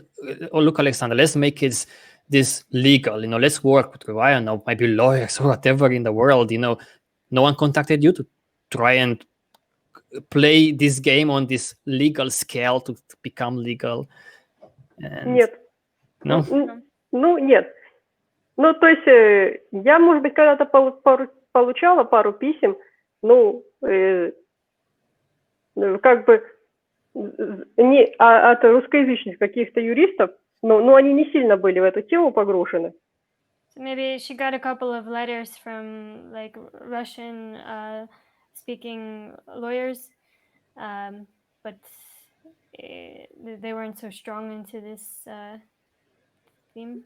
look, Alexander, let's make it this legal, let's work with, I don't know, maybe lawyers or whatever in the world, no one contacted you to try and play this game on this legal scale to become legal? Нет. No? Ну, нет. Ну, то есть я, может быть, когда-то получала пару писем, как бы не от русскоязычных каких-то юристов, но они не сильно были в эту тему погружены. So maybe she got a couple of letters from Russian speaking lawyers, but they weren't so strong into this theme.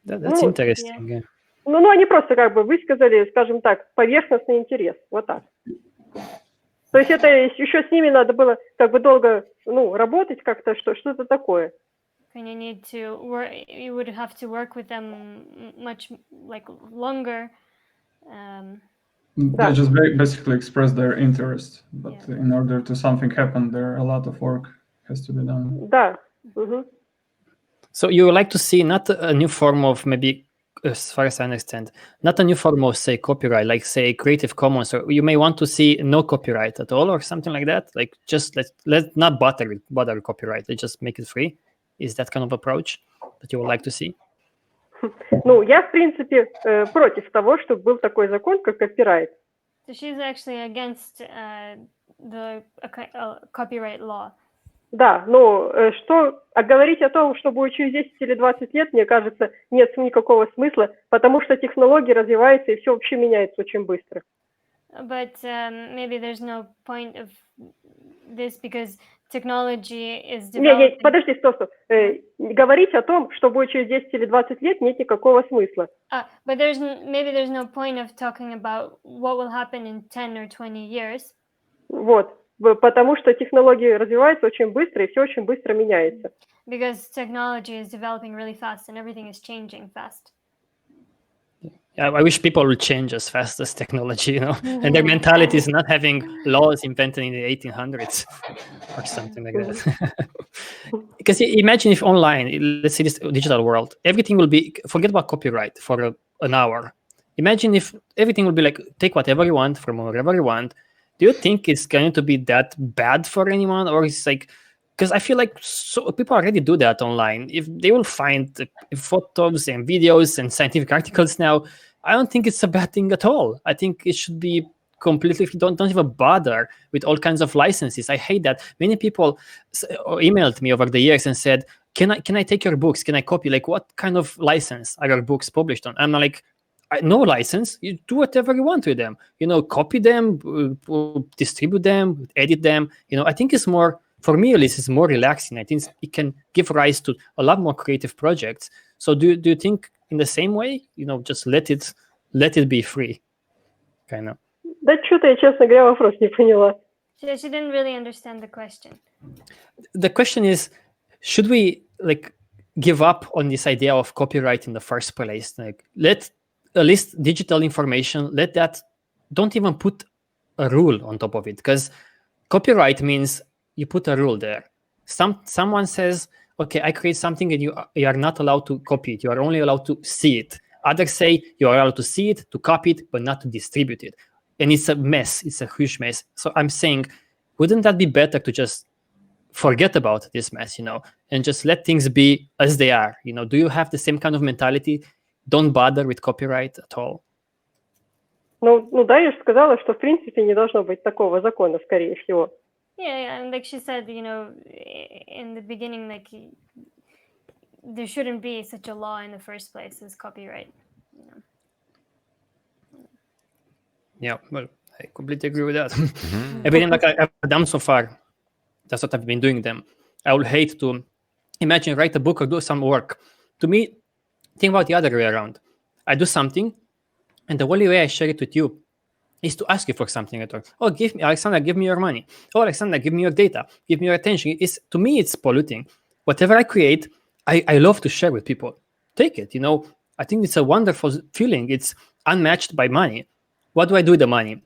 That's interesting. Yeah. Ну, они просто как бы высказали, скажем так, поверхностный интерес, вот так. То есть это еще с ними надо было как бы долго, работать как-то, что-то такое. And you would have to work with them much longer. They just basically express their interest, but in order to something happen, there a lot of work has to be done. Да. So you would like to see not a new form of, maybe, as far as I understand, not a new form of, say, copyright, like, say, Creative Commons, or you may want to see no copyright at all, or something like that. Like, just let's not bother copyright. Let's just make it free. Is that kind of approach that you would like to see? Ну, я, в принципе, против того, чтобы был такой закон, как копирайт. So she's actually against the copyright law. Да, но говорить о том, что будет через 10 или 20 лет, мне кажется, нет никакого смысла, потому что технологии развиваются и все вообще меняется очень быстро. But maybe there's no point of this because technology is developing. Подожди, стоп. Говорить о том, что будет через 10 или 20 лет, нет никакого смысла. But there's no point of talking about what will happen in 10 or 20 years. Вот. Потому что технологии развиваются очень быстро, и все очень быстро меняется. Because technology is developing really fast and everything is changing fast. I wish people would change as fast as technology, and their mentality is not having laws invented in the 1800s or something like that. Because imagine if online, let's say this digital world, everything will be, forget about copyright for an hour. Imagine if everything will be like, take whatever you want from wherever you want. Do you think it's going to be that bad for anyone? Or it's like, because I feel like people already do that online. If they will find photos and videos and scientific articles now, I don't think it's a bad thing at all. I think it should be completely, don't even bother with all kinds of licenses. I hate that. Many people emailed me over the years and said, can I take your books? Can I copy? Like, what kind of license are your books published on? I'm like, no license. You do whatever you want with them. Copy them, distribute them, edit them. I think it's more, for me at least, it's more relaxing. I think it can give rise to a lot more creative projects. So do you think in the same way? Just let it be free, kind of. Да что-то я, честно говоря, вопрос не поняла. She didn't really understand the question. The question is, should we give up on this idea of copyright in the first place? Let at least digital information, don't even put a rule on top of it, because copyright means you put a rule there. Someone says, okay, I create something and you are not allowed to copy it. You are only allowed to see it. Others say you are allowed to see it, to copy it, but not to distribute it. And it's a mess. It's a huge mess. So I'm saying, wouldn't that be better to just forget about this mess, and just let things be as they are? Do you have the same kind of mentality? Don't bother with copyright at all. Ну да, я же сказала, что в принципе не должно быть такого закона, скорее всего. Yeah, and like she said, in the beginning, there shouldn't be such a law in the first place as copyright. Yeah, well, I completely agree with that. Everything I've done so far, that's what I've been doing them. I would hate to imagine write a book or do some work. To me, think about the other way around. I do something, and the only way I share it with you is to ask you for something at all. Oh, Alexander, give me your money. Oh, Alexander, give me your data. Give me your attention. To me, it's polluting. Whatever I create, I love to share with people. Take it, I think it's a wonderful feeling. It's unmatched by money. What do I do with the money?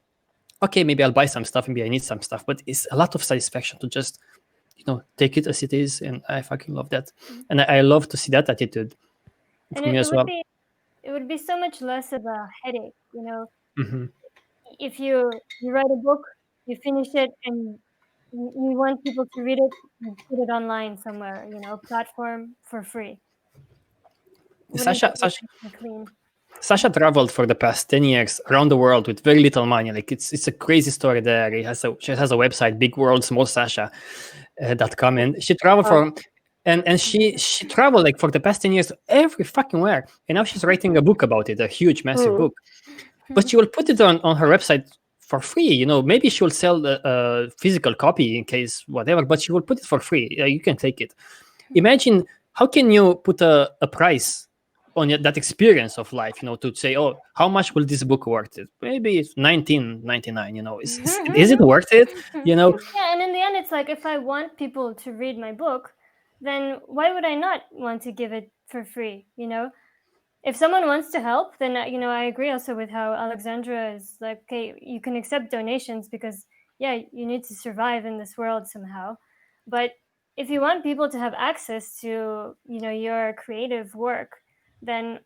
Okay, maybe I'll buy some stuff. Maybe I need some stuff. But it's a lot of satisfaction to just, take it as it is. And I fucking love that. And I love to see that attitude from you as well. It would be so much less of a headache, Mm-hmm. If you write a book, you finish it, and you want people to read it, you put it online somewhere, a platform for free. Sasha traveled for the past 10 years around the world with very little money. It's a crazy story there. She has a website, bigworldsmallsasha.com, and she traveled and she traveled for the past 10 years every fucking where. And now she's writing a book about it, a huge, massive book. But she will put it on her website for free. Maybe she will sell a physical copy in case whatever, but she will put it for free. You can take it. Imagine, how can you put a price on that experience of life, to say, oh, how much will this book worth it? Maybe it's $19.99, is it worth it? Yeah, and in the end, it's like, if I want people to read my book, then why would I not want to give it for free, If someone wants to help, then, I agree also with how Alexandra is like, okay, you can accept donations because, yeah, you need to survive in this world somehow. But if you want people to have access to, your creative work, then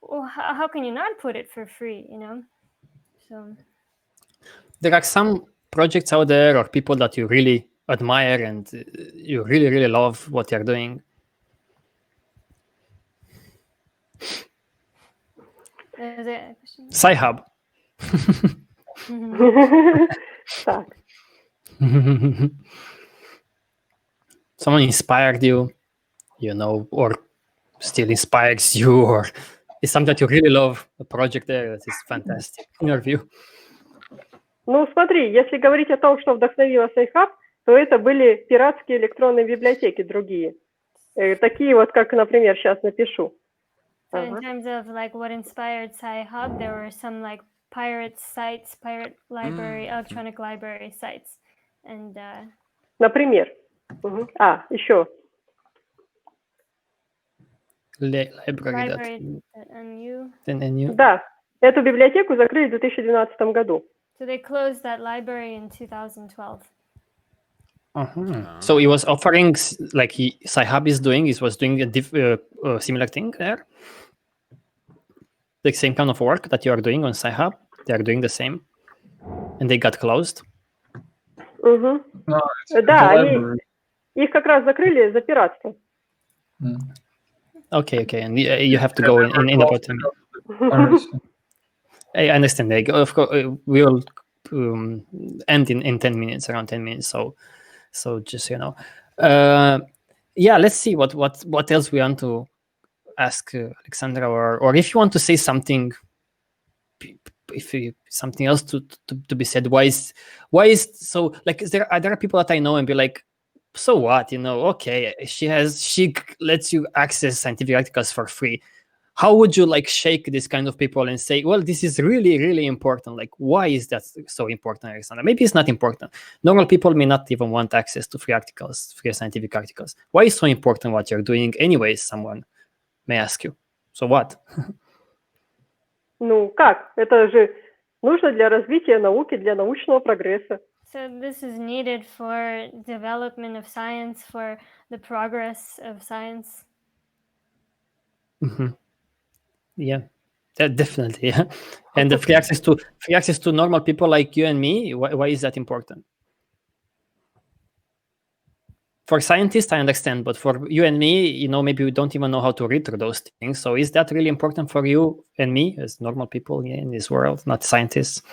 how can you not put it for free, So there are some projects out there or people that you really admire and you really, really love what they're doing. Sci Hub. Так. someone inspired you, or still inspires you, or it's something that you really love, a project there that is fantastic in your view? Ну, смотри, если говорить о том, что вдохновило Sci Hub, то это были пиратские электронные библиотеки другие. Такие вот, как, например, сейчас напишу. So in terms of like what inspired Sci Hub, there were some like pirate sites, pirate library, electronic library sites. And например. Еще. Library.nu. Да, эту библиотеку закрыли в 2012 году. So they closed that library in 2012. So he was offering, like Sci Hub is doing, he was doing a similar thing there? The same kind of work that you are doing on Sci Hub, they are doing the same, and they got closed. Да, их как раз закрыли за пиратство. Okay, and you have to go in about 10 minutes. I understand. Like, of course, we will end in 10 minutes, around 10 minutes. So just let's see what else we want to ask Alexandra, or if you want to say something, something else to be said. Why is so, like, there are people that I know and be like, so what, okay, she lets you access scientific articles for free. How would you like shake this kind of people and say, well, this is really, really important? Like, why is that so important, Alexandra? Maybe it's not important. Normal people may not even want access to free articles, free scientific articles. Why is so important what you're doing? Anyways, someone may ask you. So what? Ну, как? Это же нужно для развития науки, для научного прогресса. So this is needed for development of science, for the progress of science. Yeah, definitely. Yeah. And the free access to normal people like you and me. Why is that important? For scientists, I understand, but for you and me, maybe we don't even know how to read through those things. So is that really important for you and me as normal people in this world, not scientists?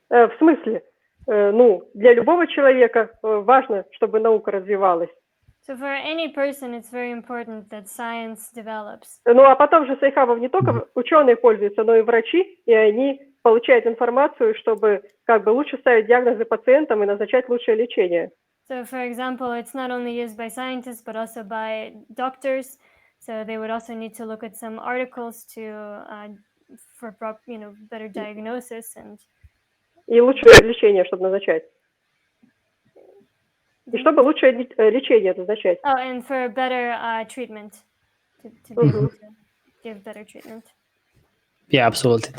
В смысле? Ну, для любого человека важно, чтобы наука развивалась. So for any person, it's very important that science develops. Ну, а потом же Sci Hub не только ученые пользуются, но и врачи, и они получают информацию, чтобы как бы лучше ставить диагнозы пациентам и назначать лучшее лечение. So, for example, it's not only used by scientists, but also by doctors. So they would also need to look at some articles for better diagnosis and. И лучшее лечение, чтобы назначать. И чтобы лучшее лечение назначать. Oh, and for better treatment. To give better treatment. Yeah, absolutely.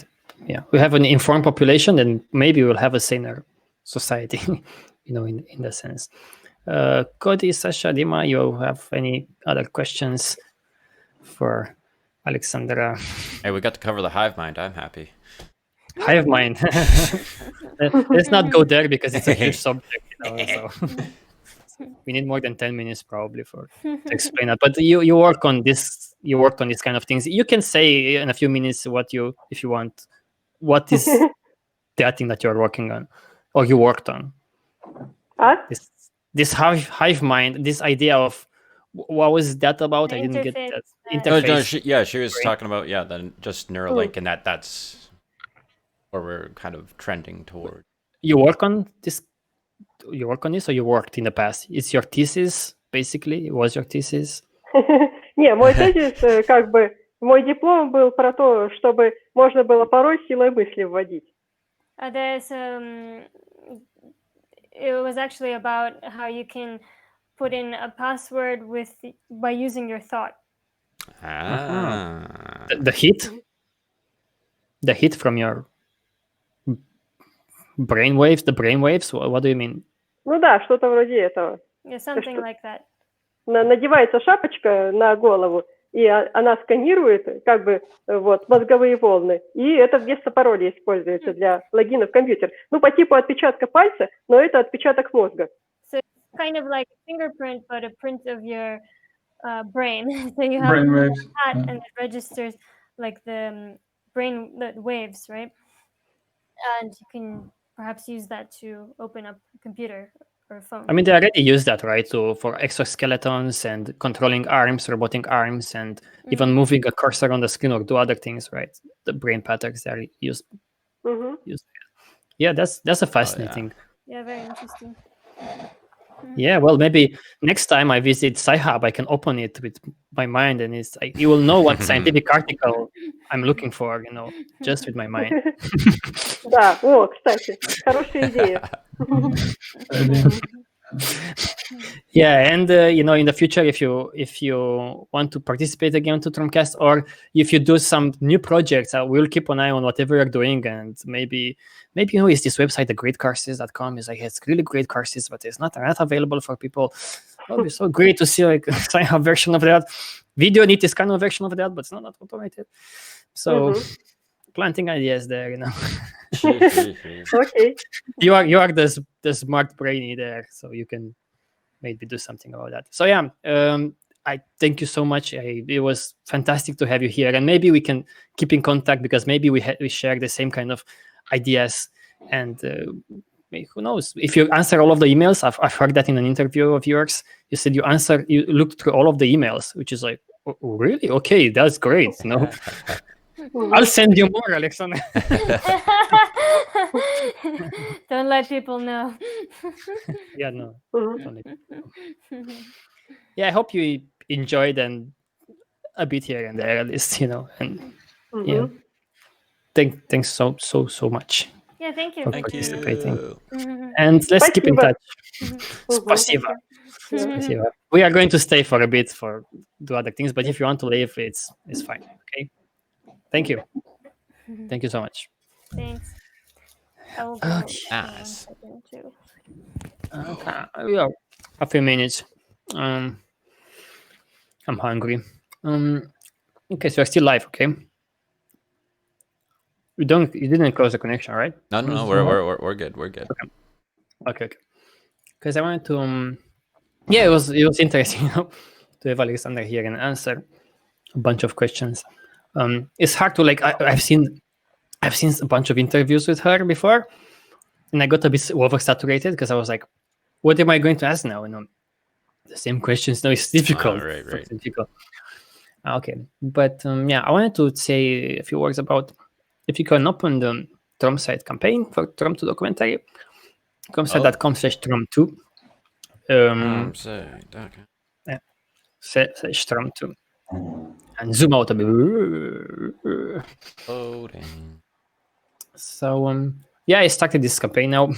Yeah, we have an informed population, and maybe we'll have a saner society. In that sense. Cody, Sasha, Dima, you have any other questions for Alexandra? Hey, we got to cover the hive mind. I'm happy. Hive mind. Let's not go there because it's a huge subject. So we need more than 10 minutes probably to explain that. But you work on this. You work on these kind of things. You can say in a few minutes if you want, what is that thing that you're working on or you worked on. This hive mind, this idea of what was that about? I didn't get that interface. No, she was talking about then just Neuralink, and that's where we're kind of trending toward. You work on this, or you worked in the past? It's your thesis, basically? It was your thesis? Не, мой тезис, как бы, мой диплом был про то, чтобы можно было пароль силой мысли вводить. It was actually about how you can put in a password by using your thought. The heat from your brainwaves, the brainwaves. What do you mean? Ну да, что-то вроде этого. Yeah, something like that. Надевается шапочка на голову, и она сканирует как бы вот мозговые волны, и это вместо пароля используется для логина в компьютер. Ну, по типу отпечатка пальца, но это отпечаток мозга. So it's kind of like a fingerprint, but a print of your brain. So you have a hat and it registers like the waves, right? And you can perhaps use that to open up a computer or phone. I mean, they already use that, right? For exoskeletons and controlling arms, robotic arms, and even moving a cursor on the screen or do other things, right? The brain patterns they are used. Yeah, that's a fascinating. Yeah, very interesting. Yeah, well, maybe next time I visit Sci Hub, I can open it with my mind, and it's like you will know what scientific article I'm looking for, just with my mind. Да, кстати, хорошая идея. Yeah, and in the future, if you want to participate again to TROM-Cast, or if you do some new projects, we'll keep an eye on whatever you're doing, and maybe is this website, the greatcourses.com, is like it's really great courses, but it's not available for people. It would be so great to see like kind of version of that. Video need this kind of version of that, but it's not automated. So planting ideas there, Okay. You are the smart brainy there, so you can maybe do something about that. So yeah, I thank you so much. It was fantastic to have you here, and maybe we can keep in contact because maybe we share the same kind of ideas. And who knows? If you answer all of the emails, I've heard that in an interview of yours. You said you looked through all of the emails, which is like, oh, really? Okay, that's great. I'll send you more, Alexander. Don't let people know. Yeah, no. Yeah, I hope you enjoyed and a bit here and there at least, and yeah. Thanks so much. Yeah, thank you for Thank participating. you. And let's keep in touch. Спасибо. Spasiba. We are going to stay for a bit for do other things, but if you want to leave, it's fine. Okay. Thank you. Thank you so much. Thanks. Nice. Okay. We are a few minutes. I'm hungry. Okay, so you're still live, okay? You didn't close the connection, right? No, we're good. We're good. Okay. Because I wanted to yeah, it was interesting, to have Alexander here and answer a bunch of questions. It's hard to I've seen a bunch of interviews with her before, and I got a bit oversaturated because I was like, what am I going to ask now? The same questions. No, it's difficult. Right. Difficult. Okay, but yeah, I wanted to say a few words about if you can open the TROM site campaign for TROM2 documentary, comsite.com/TROM2. Okay. Yeah, /TROM2. And zoom out a bit. Loading. So yeah, I started this campaign now.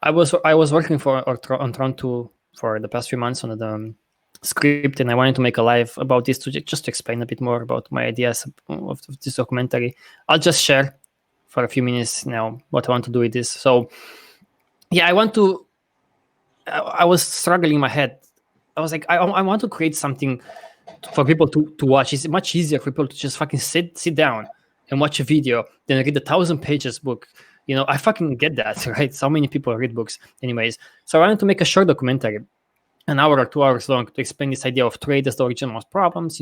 I was working on TROM2 for the past few months on the script, and I wanted to make a live about this to just explain a bit more about my ideas of this documentary. I'll just share for a few minutes now what I want to do with this. So yeah, I was struggling in my head. I was like, I want to create something for people to watch. It's much easier for people to just fucking sit down and watch a video than read a 1,000 pages book. I fucking get that, right? So many people read books anyways. So I wanted to make a short documentary, an hour or 2 hours long, to explain this idea of trade as the origin of most problems,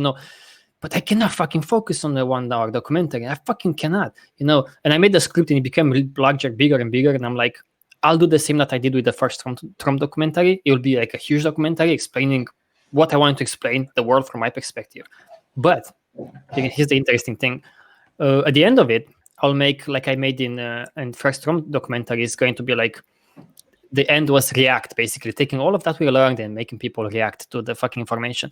but I cannot fucking focus on the 1 hour documentary. I fucking cannot, and I made the script and it became larger, bigger and bigger. And I'm like, I'll do the same that I did with the first TROM documentary. It will be like a huge documentary explaining what I want to explain, the world from my perspective. But here's the interesting thing. At the end of it, I'll make like I made in first TROM documentary. Is going to be like the end was react, basically taking all of that we learned and making people react to the fucking information.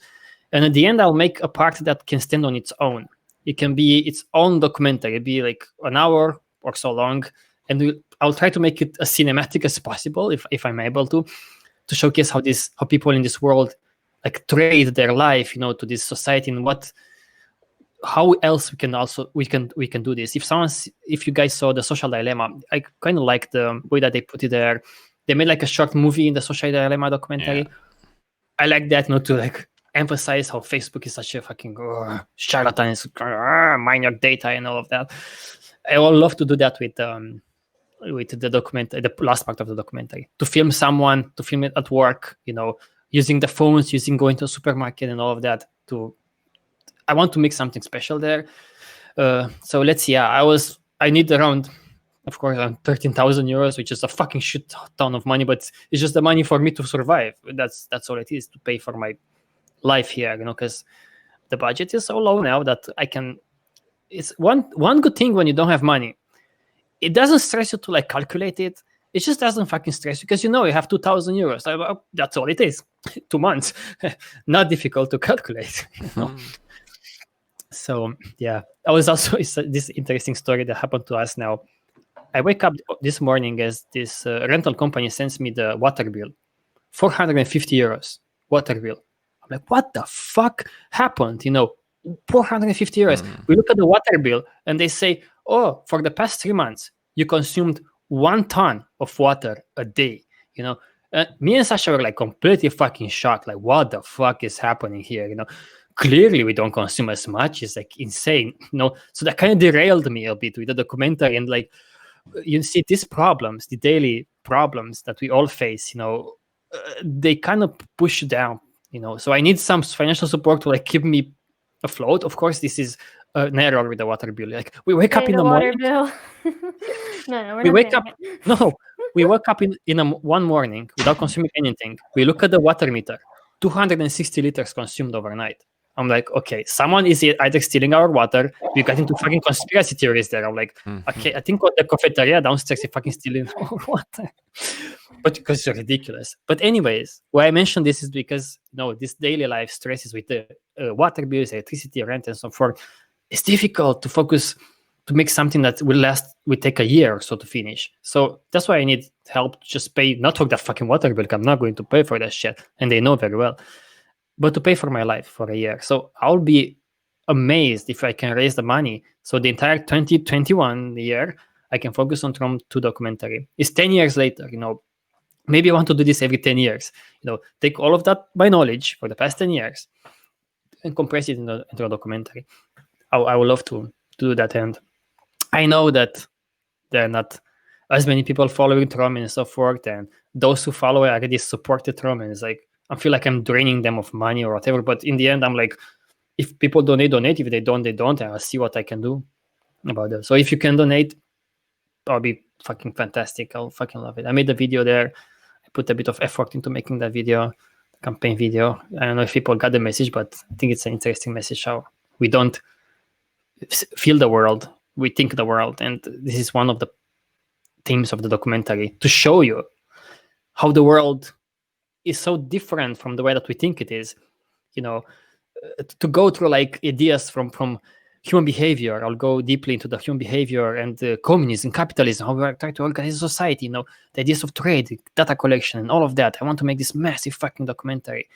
And at the end, I'll make a part that can stand on its own. It can be its own documentary. It'll be like an hour or so long, and I'll try to make it as cinematic as possible, if I'm able to showcase how people in this world like trade their life, to this society, and how else we can do this. If you guys saw The Social Dilemma, I kind of like the way that they put it there. They made like a short movie in the Social Dilemma documentary. Yeah. I like that, to like emphasize how Facebook is such a fucking charlatan, mine your data and all of that. I would love to do that with the documentary, the last part of the documentary, to film it at work, using the phones, going to a supermarket and all of that. I want to make something special there. So let's see. I need around Of course, I'm 13,000 euros, which is a fucking shit ton of money, but it's just the money for me to survive. That's all it is, to pay for my life here, because the budget is so low now that I can. It's one good thing when you don't have money. It doesn't stress you to like calculate it. It just doesn't fucking stress you because you have 2,000 euros. That's all it is. 2 months. Not difficult to calculate. So yeah, I was also this interesting story that happened to us now. I wake up this morning as this rental company sends me the water bill, 450 euros water bill. I'm like, what the fuck happened? 450 euros. We look at the water bill and they say, oh, for the past 3 months, you consumed 1 ton of water a day. Me and Sasha were like completely fucking shocked. Like, what the fuck is happening here? Clearly we don't consume as much. It's like insane. So that kind of derailed me a bit with the documentary. And like, you see these problems, the daily problems that we all face, they kind of push you down, So I need some financial support to like keep me afloat. Of course, this is an error with the water bill. Like we wake up in the morning. Bill. No, we wake up. No, we woke up in one morning without consuming anything. We look at the water meter, 260 liters consumed overnight. I'm like, okay, someone is either stealing our water. We got into fucking conspiracy theories there. I'm like, okay, I think the cafeteria downstairs is fucking stealing our water. But because it's ridiculous. But anyways, why I mentioned this is because, this daily life stresses with the water bills, electricity, rent, and so forth. It's difficult to focus to make something that will take a year or so to finish. So that's why I need help to just pay, not for that fucking water bill. I'm not going to pay for that shit. And they know very well. But to pay for my life for a year. So I'll be amazed if I can raise the money. So the entire 2021 year, I can focus on TROM-2 documentary. It's 10 years later, Maybe I want to do this every 10 years. Take all of that my knowledge for the past 10 years and compress it into a documentary. I would love to do that. And I know that there are not as many people following TROM and so forth. And those who follow it already supported TROM. And it's like, I feel like I'm draining them of money or whatever. But in the end, I'm like, if people donate. If they don't, they don't. And I'll see what I can do about that. So if you can donate, that'll be fucking fantastic. I'll fucking love it. I made a video there. I put a bit of effort into making that video, campaign video. I don't know if people got the message, but I think it's an interesting message how we don't feel the world. We think the world. And this is one of the themes of the documentary, to show you how the world is so different from the way that we think it is. To go through like ideas from human behavior. I'll go deeply into the human behavior and communism, capitalism, how we are trying to organize a society, the ideas of trade, data collection, and all of that. I want to make this massive fucking documentary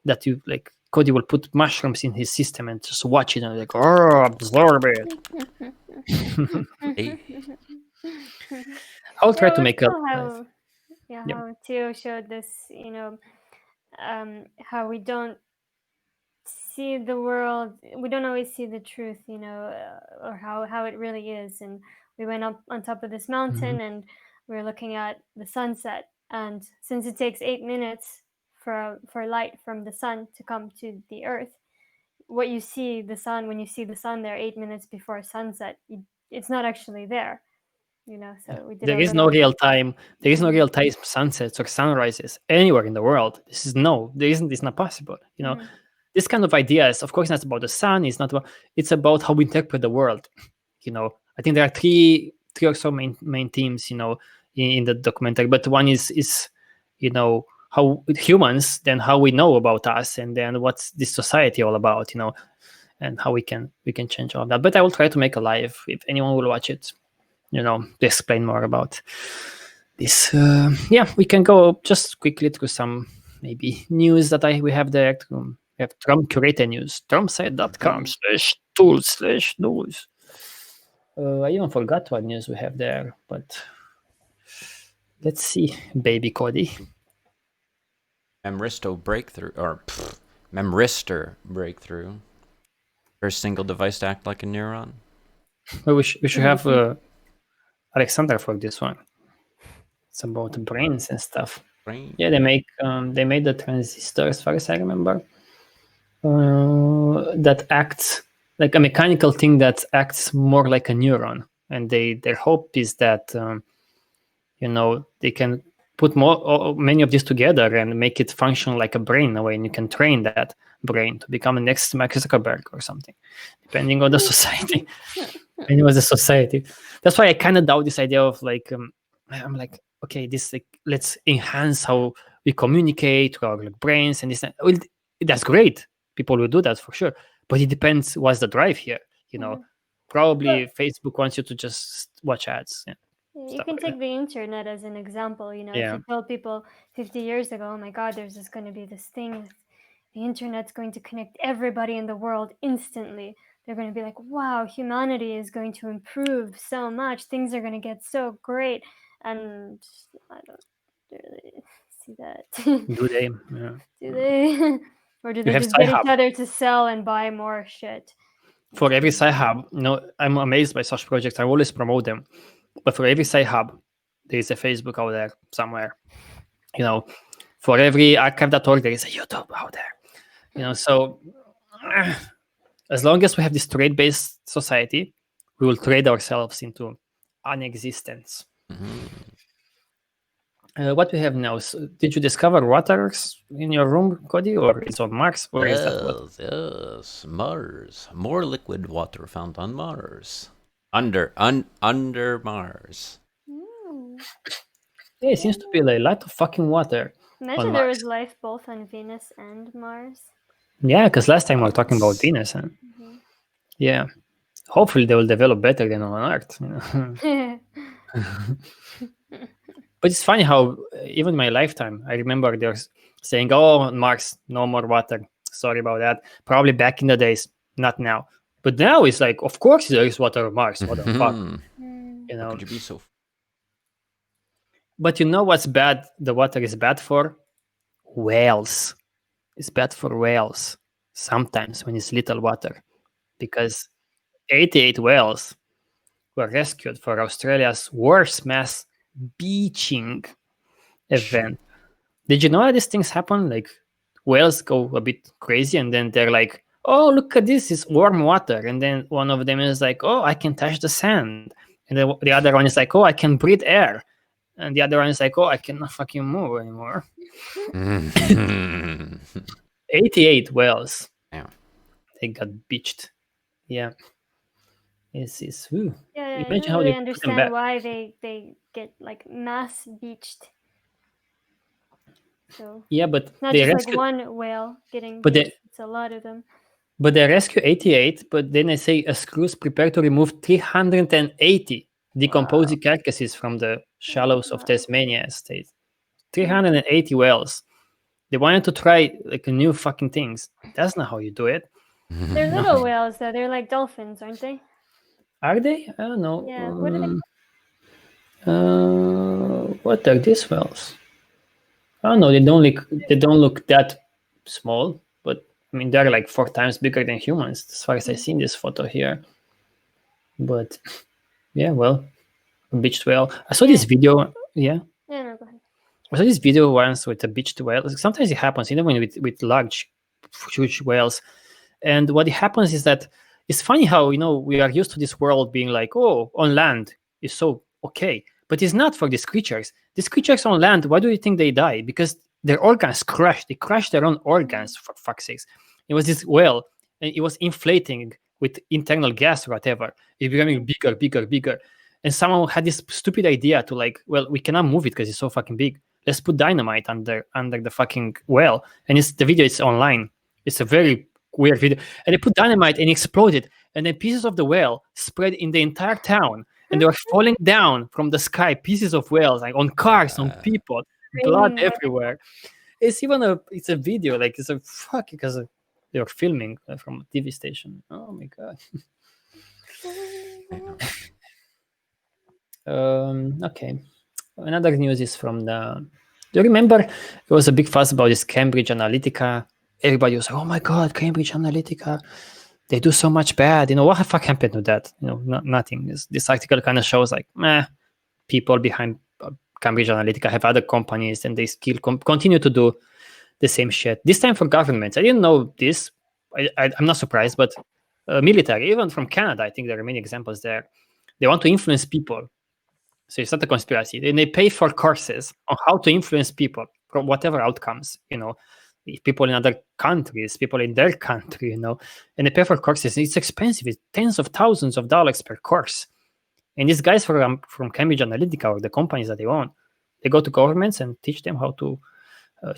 that you like. Cody will put mushrooms in his system and just watch it and like, absorb it. I'll try to make how Theo showed this, how we don't see the world, we don't always see the truth, or how it really is. And we went up on top of this mountain and we were looking at the sunset. And since it takes 8 minutes for light from the sun to come to the earth, what you see the sun, when you see the sun there 8 minutes before sunset, it's not actually there. So we did there is no real time sunsets or sunrises anywhere in the world. It's not possible. This kind of ideas, of course, not about the sun. It's about how we interpret the world. I think there are three or so main themes, in the documentary. But one is how humans, then how we know about us, and then what's this society all about, and how we can change all that. But I will try to make a live if anyone will watch it, to explain more about this. We can go just quickly through some maybe news that we have there. We have TROM curated news, tromsite.com/tools/news. I even forgot what news we have there, but let's see, baby Cody. Memristor breakthrough. First single device to act like a neuron. Well, we should have Alexander for this one. It's about brains and stuff. Yeah, they made the transistor, as far as I remember, that acts like a mechanical thing that acts more like a neuron. and their hope is that they can put many of these together and make it function like a brain in a way, and you can train that brain to become the next Mark Zuckerberg or something, depending on the society. Depending on the society. That's why I kind of doubt this idea of like, I'm like, okay, this let's enhance how we communicate to our brains and this. Well, that's great. People will do that for sure, but it depends what's the drive here. Probably Facebook wants you to just watch ads. Yeah. You can take the internet as an example. If you told people 50 years ago, oh my God, there's just going to be this thing, the internet's going to connect everybody in the world instantly. They're going to be like, wow, humanity is going to improve so much. Things are going to get so great. And I don't really see that. Do they? Yeah. Do they? Or do they just get each other to sell and buy more shit? For every Sci Hub, I'm amazed by such projects. I always promote them. But for every Sci Hub, there is a Facebook out there somewhere. For every archive.org, there is a YouTube out there. So as long as we have this trade-based society, we will trade ourselves into unexistence. What we have now? So did you discover waters in your room, Cody, or it's on Mars? Or is that yes, Mars. More liquid water found on Mars. Under Mars. Yeah, it seems to be a lot of fucking water. Imagine there was life both on Venus and Mars. Yeah, because last time we were talking about Venus. Yeah. Hopefully they will develop better than on Earth. But it's funny how even in my lifetime, I remember they're saying, oh, on Mars, no more water. Sorry about that. Probably back in the days, not now. But now it's like, of course there is water on Mars. What the fuck? How could you be so... But you know what's bad? The water is bad for? Whales. It's bad for whales sometimes when it's little water. Because 88 whales were rescued for Australia's worst mass beaching event. Did you know that these things happen? Like whales go a bit crazy and then they're like, oh, look at this, it's warm water. And then one of them is like, oh, I can touch the sand. And then the other one is like, oh, I can breathe air. And the other one is like, oh, I cannot fucking move anymore. 88 whales. Yeah. They got beached. Yeah. It's yeah, imagine how they understand why they get like mass beached. So yeah, but not they just like one whale getting but beached, it's a lot of them. But they rescue 88, but then they say a crews prepare to remove 380 decomposing carcasses from the shallows of Tasmania state. 380 whales. They wanted to try like new fucking things. That's not how you do it. They're little whales though. They're like dolphins, aren't they? Are they? I don't know. Yeah. What are they? What are these whales? I don't know. They don't look that small, but I mean they're like 4 times bigger than humans, as far as I see in this photo here. But yeah, well, a beached whale. I saw this video. Yeah. Yeah, no, go ahead. I saw this video once with a beached whale. Sometimes it happens, even with large, huge whales. And what happens is that it's funny how, we are used to this world being like, oh, on land is so okay. But it's not for these creatures. These creatures on land, why do you think they die? Because their organs crush. They crush their own organs, for fuck's sakes. It was this whale, and it was inflating with internal gas or whatever. It's becoming bigger, bigger, bigger. And someone had this stupid idea to like, well, we cannot move it because it's so fucking big. Let's put dynamite under the fucking whale. And the video is online. It's a very weird video. And they put dynamite and exploded. And then pieces of the whale spread in the entire town. And they were falling down from the sky, pieces of whales, like on cars, on people, blood everywhere. It's a video, like it's a fuck, because they were filming from a TV station. Oh my God. Okay. Another news is from do you remember there was a big fuss about this Cambridge Analytica? Everybody was like, oh my God, Cambridge Analytica, they do so much bad. What the fuck happened to that? Nothing. This article kind of shows like, people behind Cambridge Analytica have other companies and they still continue to do the same shit. This time for governments. I didn't know this. I'm not surprised, but military, even from Canada, I think there are many examples there. They want to influence people. So it's not a conspiracy. And they pay for courses on how to influence people from whatever outcomes, people in other countries, people in their country, and they pay for courses. It's expensive. It's tens of thousands of dollars per course. And these guys from Cambridge Analytica, or the companies that they own, they go to governments and teach them how to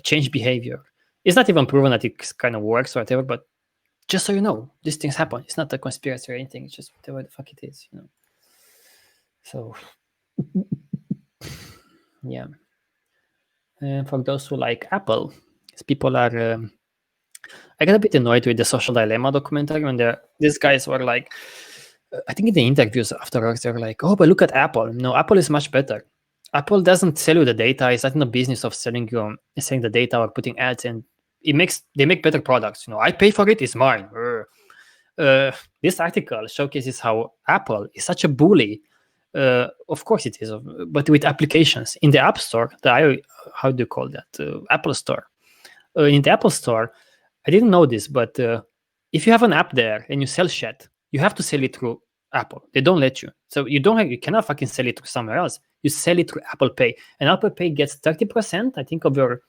change behavior. It's not even proven that it kind of works or whatever, but just so you know, these things happen. It's not a conspiracy or anything. It's just whatever the fuck it is, So, yeah. And for those who like Apple, people are... I got a bit annoyed with the Social Dilemma documentary when these guys were like... I think in the interviews afterwards, they were like, oh, but look at Apple. No, Apple is much better. Apple doesn't sell you the data. It's not in the business of selling the data or putting ads, and they make better products. I pay for it. It's mine. This article showcases how Apple is such a bully. Of course it is, but with applications in the App Store. How do you call that? Apple Store. In the Apple Store, I didn't know this, but if you have an app there and you sell shit, you have to sell it through Apple. They don't let you. So you cannot fucking sell it to somewhere else. You sell it through Apple Pay, and Apple Pay gets 30%, I think, of your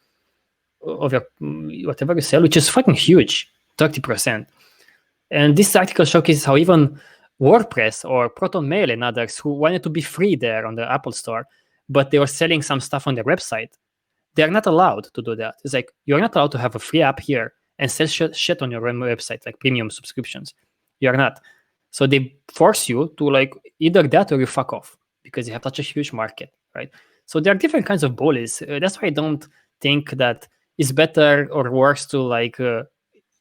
whatever you sell, which is fucking huge, 30%. And this article showcases how even WordPress or Proton Mail and others who wanted to be free there on the Apple Store, but they were selling some stuff on their website, they're not allowed to do that. It's like, you're not allowed to have a free app here and sell shit on your own website, like premium subscriptions. You're not. So they force you to like either that or you fuck off, because you have such a huge market, right? So there are different kinds of bullies. That's why I don't think that it's better or worse to like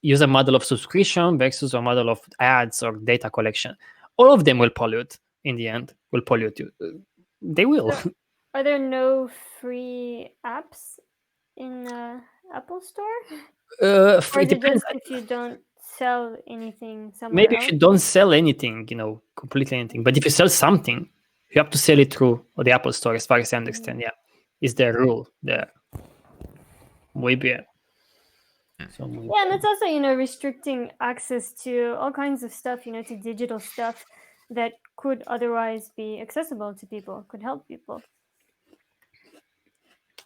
use a model of subscription versus a model of ads or data collection. All of them will pollute in the end, will pollute you. They will. Are there no free apps in Apple Store? Or it depends. If you don't sell anything somewhere Maybe else? If you don't sell anything, completely anything. But if you sell something, you have to sell it through the Apple Store, as far as I understand. Yeah, is the rule there. Muy bien. So yeah, and it's also, restricting access to all kinds of stuff, to digital stuff that could otherwise be accessible to people, could help people.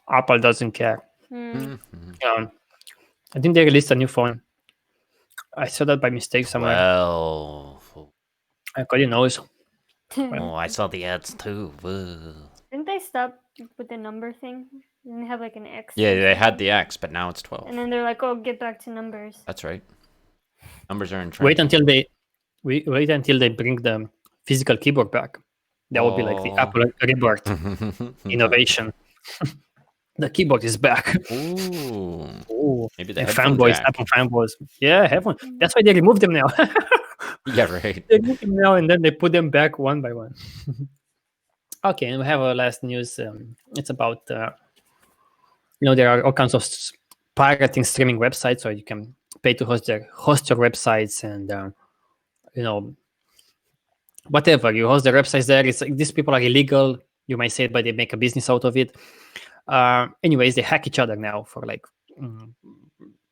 Apple doesn't care. I think they released a new phone. I saw that by mistake somewhere. Well, Cody knows. Oh, I saw the ads too. Didn't they stop with the number thing? Didn't they have like an X? Yeah, they had the X, but now it's 12. And then they're like, oh, get back to numbers. That's right. Numbers are in trend. Wait until they bring the physical keyboard back. That would be like the Apple rebirth innovation. The keyboard is back. Ooh. Maybe the fanboys, Apple fanboys. Yeah, have one. That's why they removed them now. Yeah, right. They remove them now and then they put them back one by one. Okay, and we have our last news. It's about there are all kinds of pirating streaming websites, so you can pay to host your websites, and whatever you host their websites there. It's like these people are illegal, you might say, but they make a business out of it. Anyways, they hack each other now for like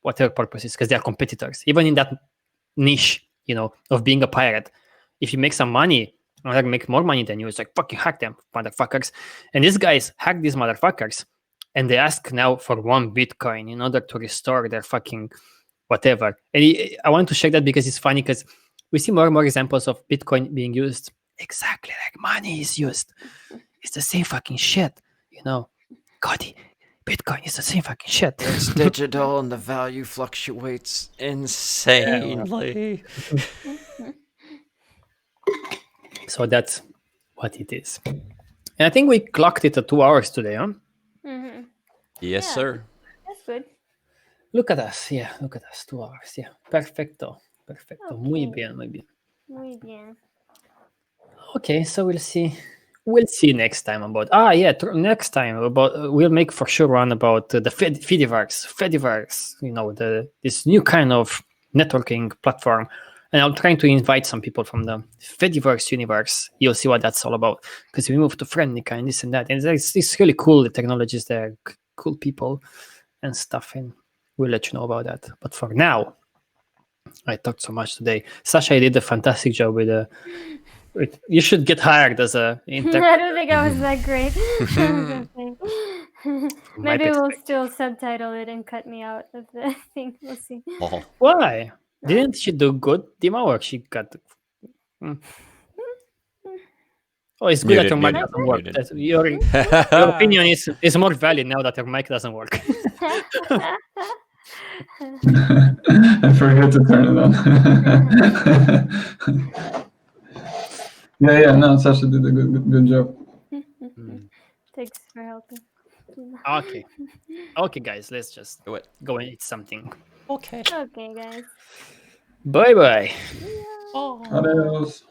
whatever purposes, because they are competitors. Even in that niche, of being a pirate, if you make some money, another make more money than you, it's like, fucking hack them, motherfuckers. And these guys hack these motherfuckers, and they ask now for 1 Bitcoin in order to restore their fucking whatever. And I want to check that because it's funny, because we see more and more examples of Bitcoin being used exactly like money is used. It's the same fucking shit, Cody, Bitcoin is the same fucking shit. It's digital and the value fluctuates insanely. So that's what it is. And I think we clocked it at 2 hours today, huh? Mm-hmm. Yes, sir. That's good. Look at us. Yeah, look at us. 2 hours. Yeah. Perfecto. Okay. Muy bien, muy bien. Muy bien. Okay, so we'll see. We'll see next time about. Next time about. We'll make for sure one about the Fediverse. Fediverse. This new kind of networking platform. And I'm trying to invite some people from the Fediverse universe. You'll see what that's all about, because we moved to Friendnica and this and that. And it's really cool. The technologies there, cool people and stuff. And we'll let you know about that. But for now, I talked so much today. Sasha did a fantastic job with Wait, you should get hired as a I don't think I was that great. Maybe we'll still subtitle it and cut me out of the thing. We'll see. Oh. Why? Didn't she do good demo work? She got. Oh, it's good that your mic doesn't work. Your opinion is more valid now that your mic doesn't work. I forgot to turn it on. Yeah. No, Sasha did a good job. Thanks for helping. Okay, guys, let's just go and eat something. Okay, guys. Bye. Adios.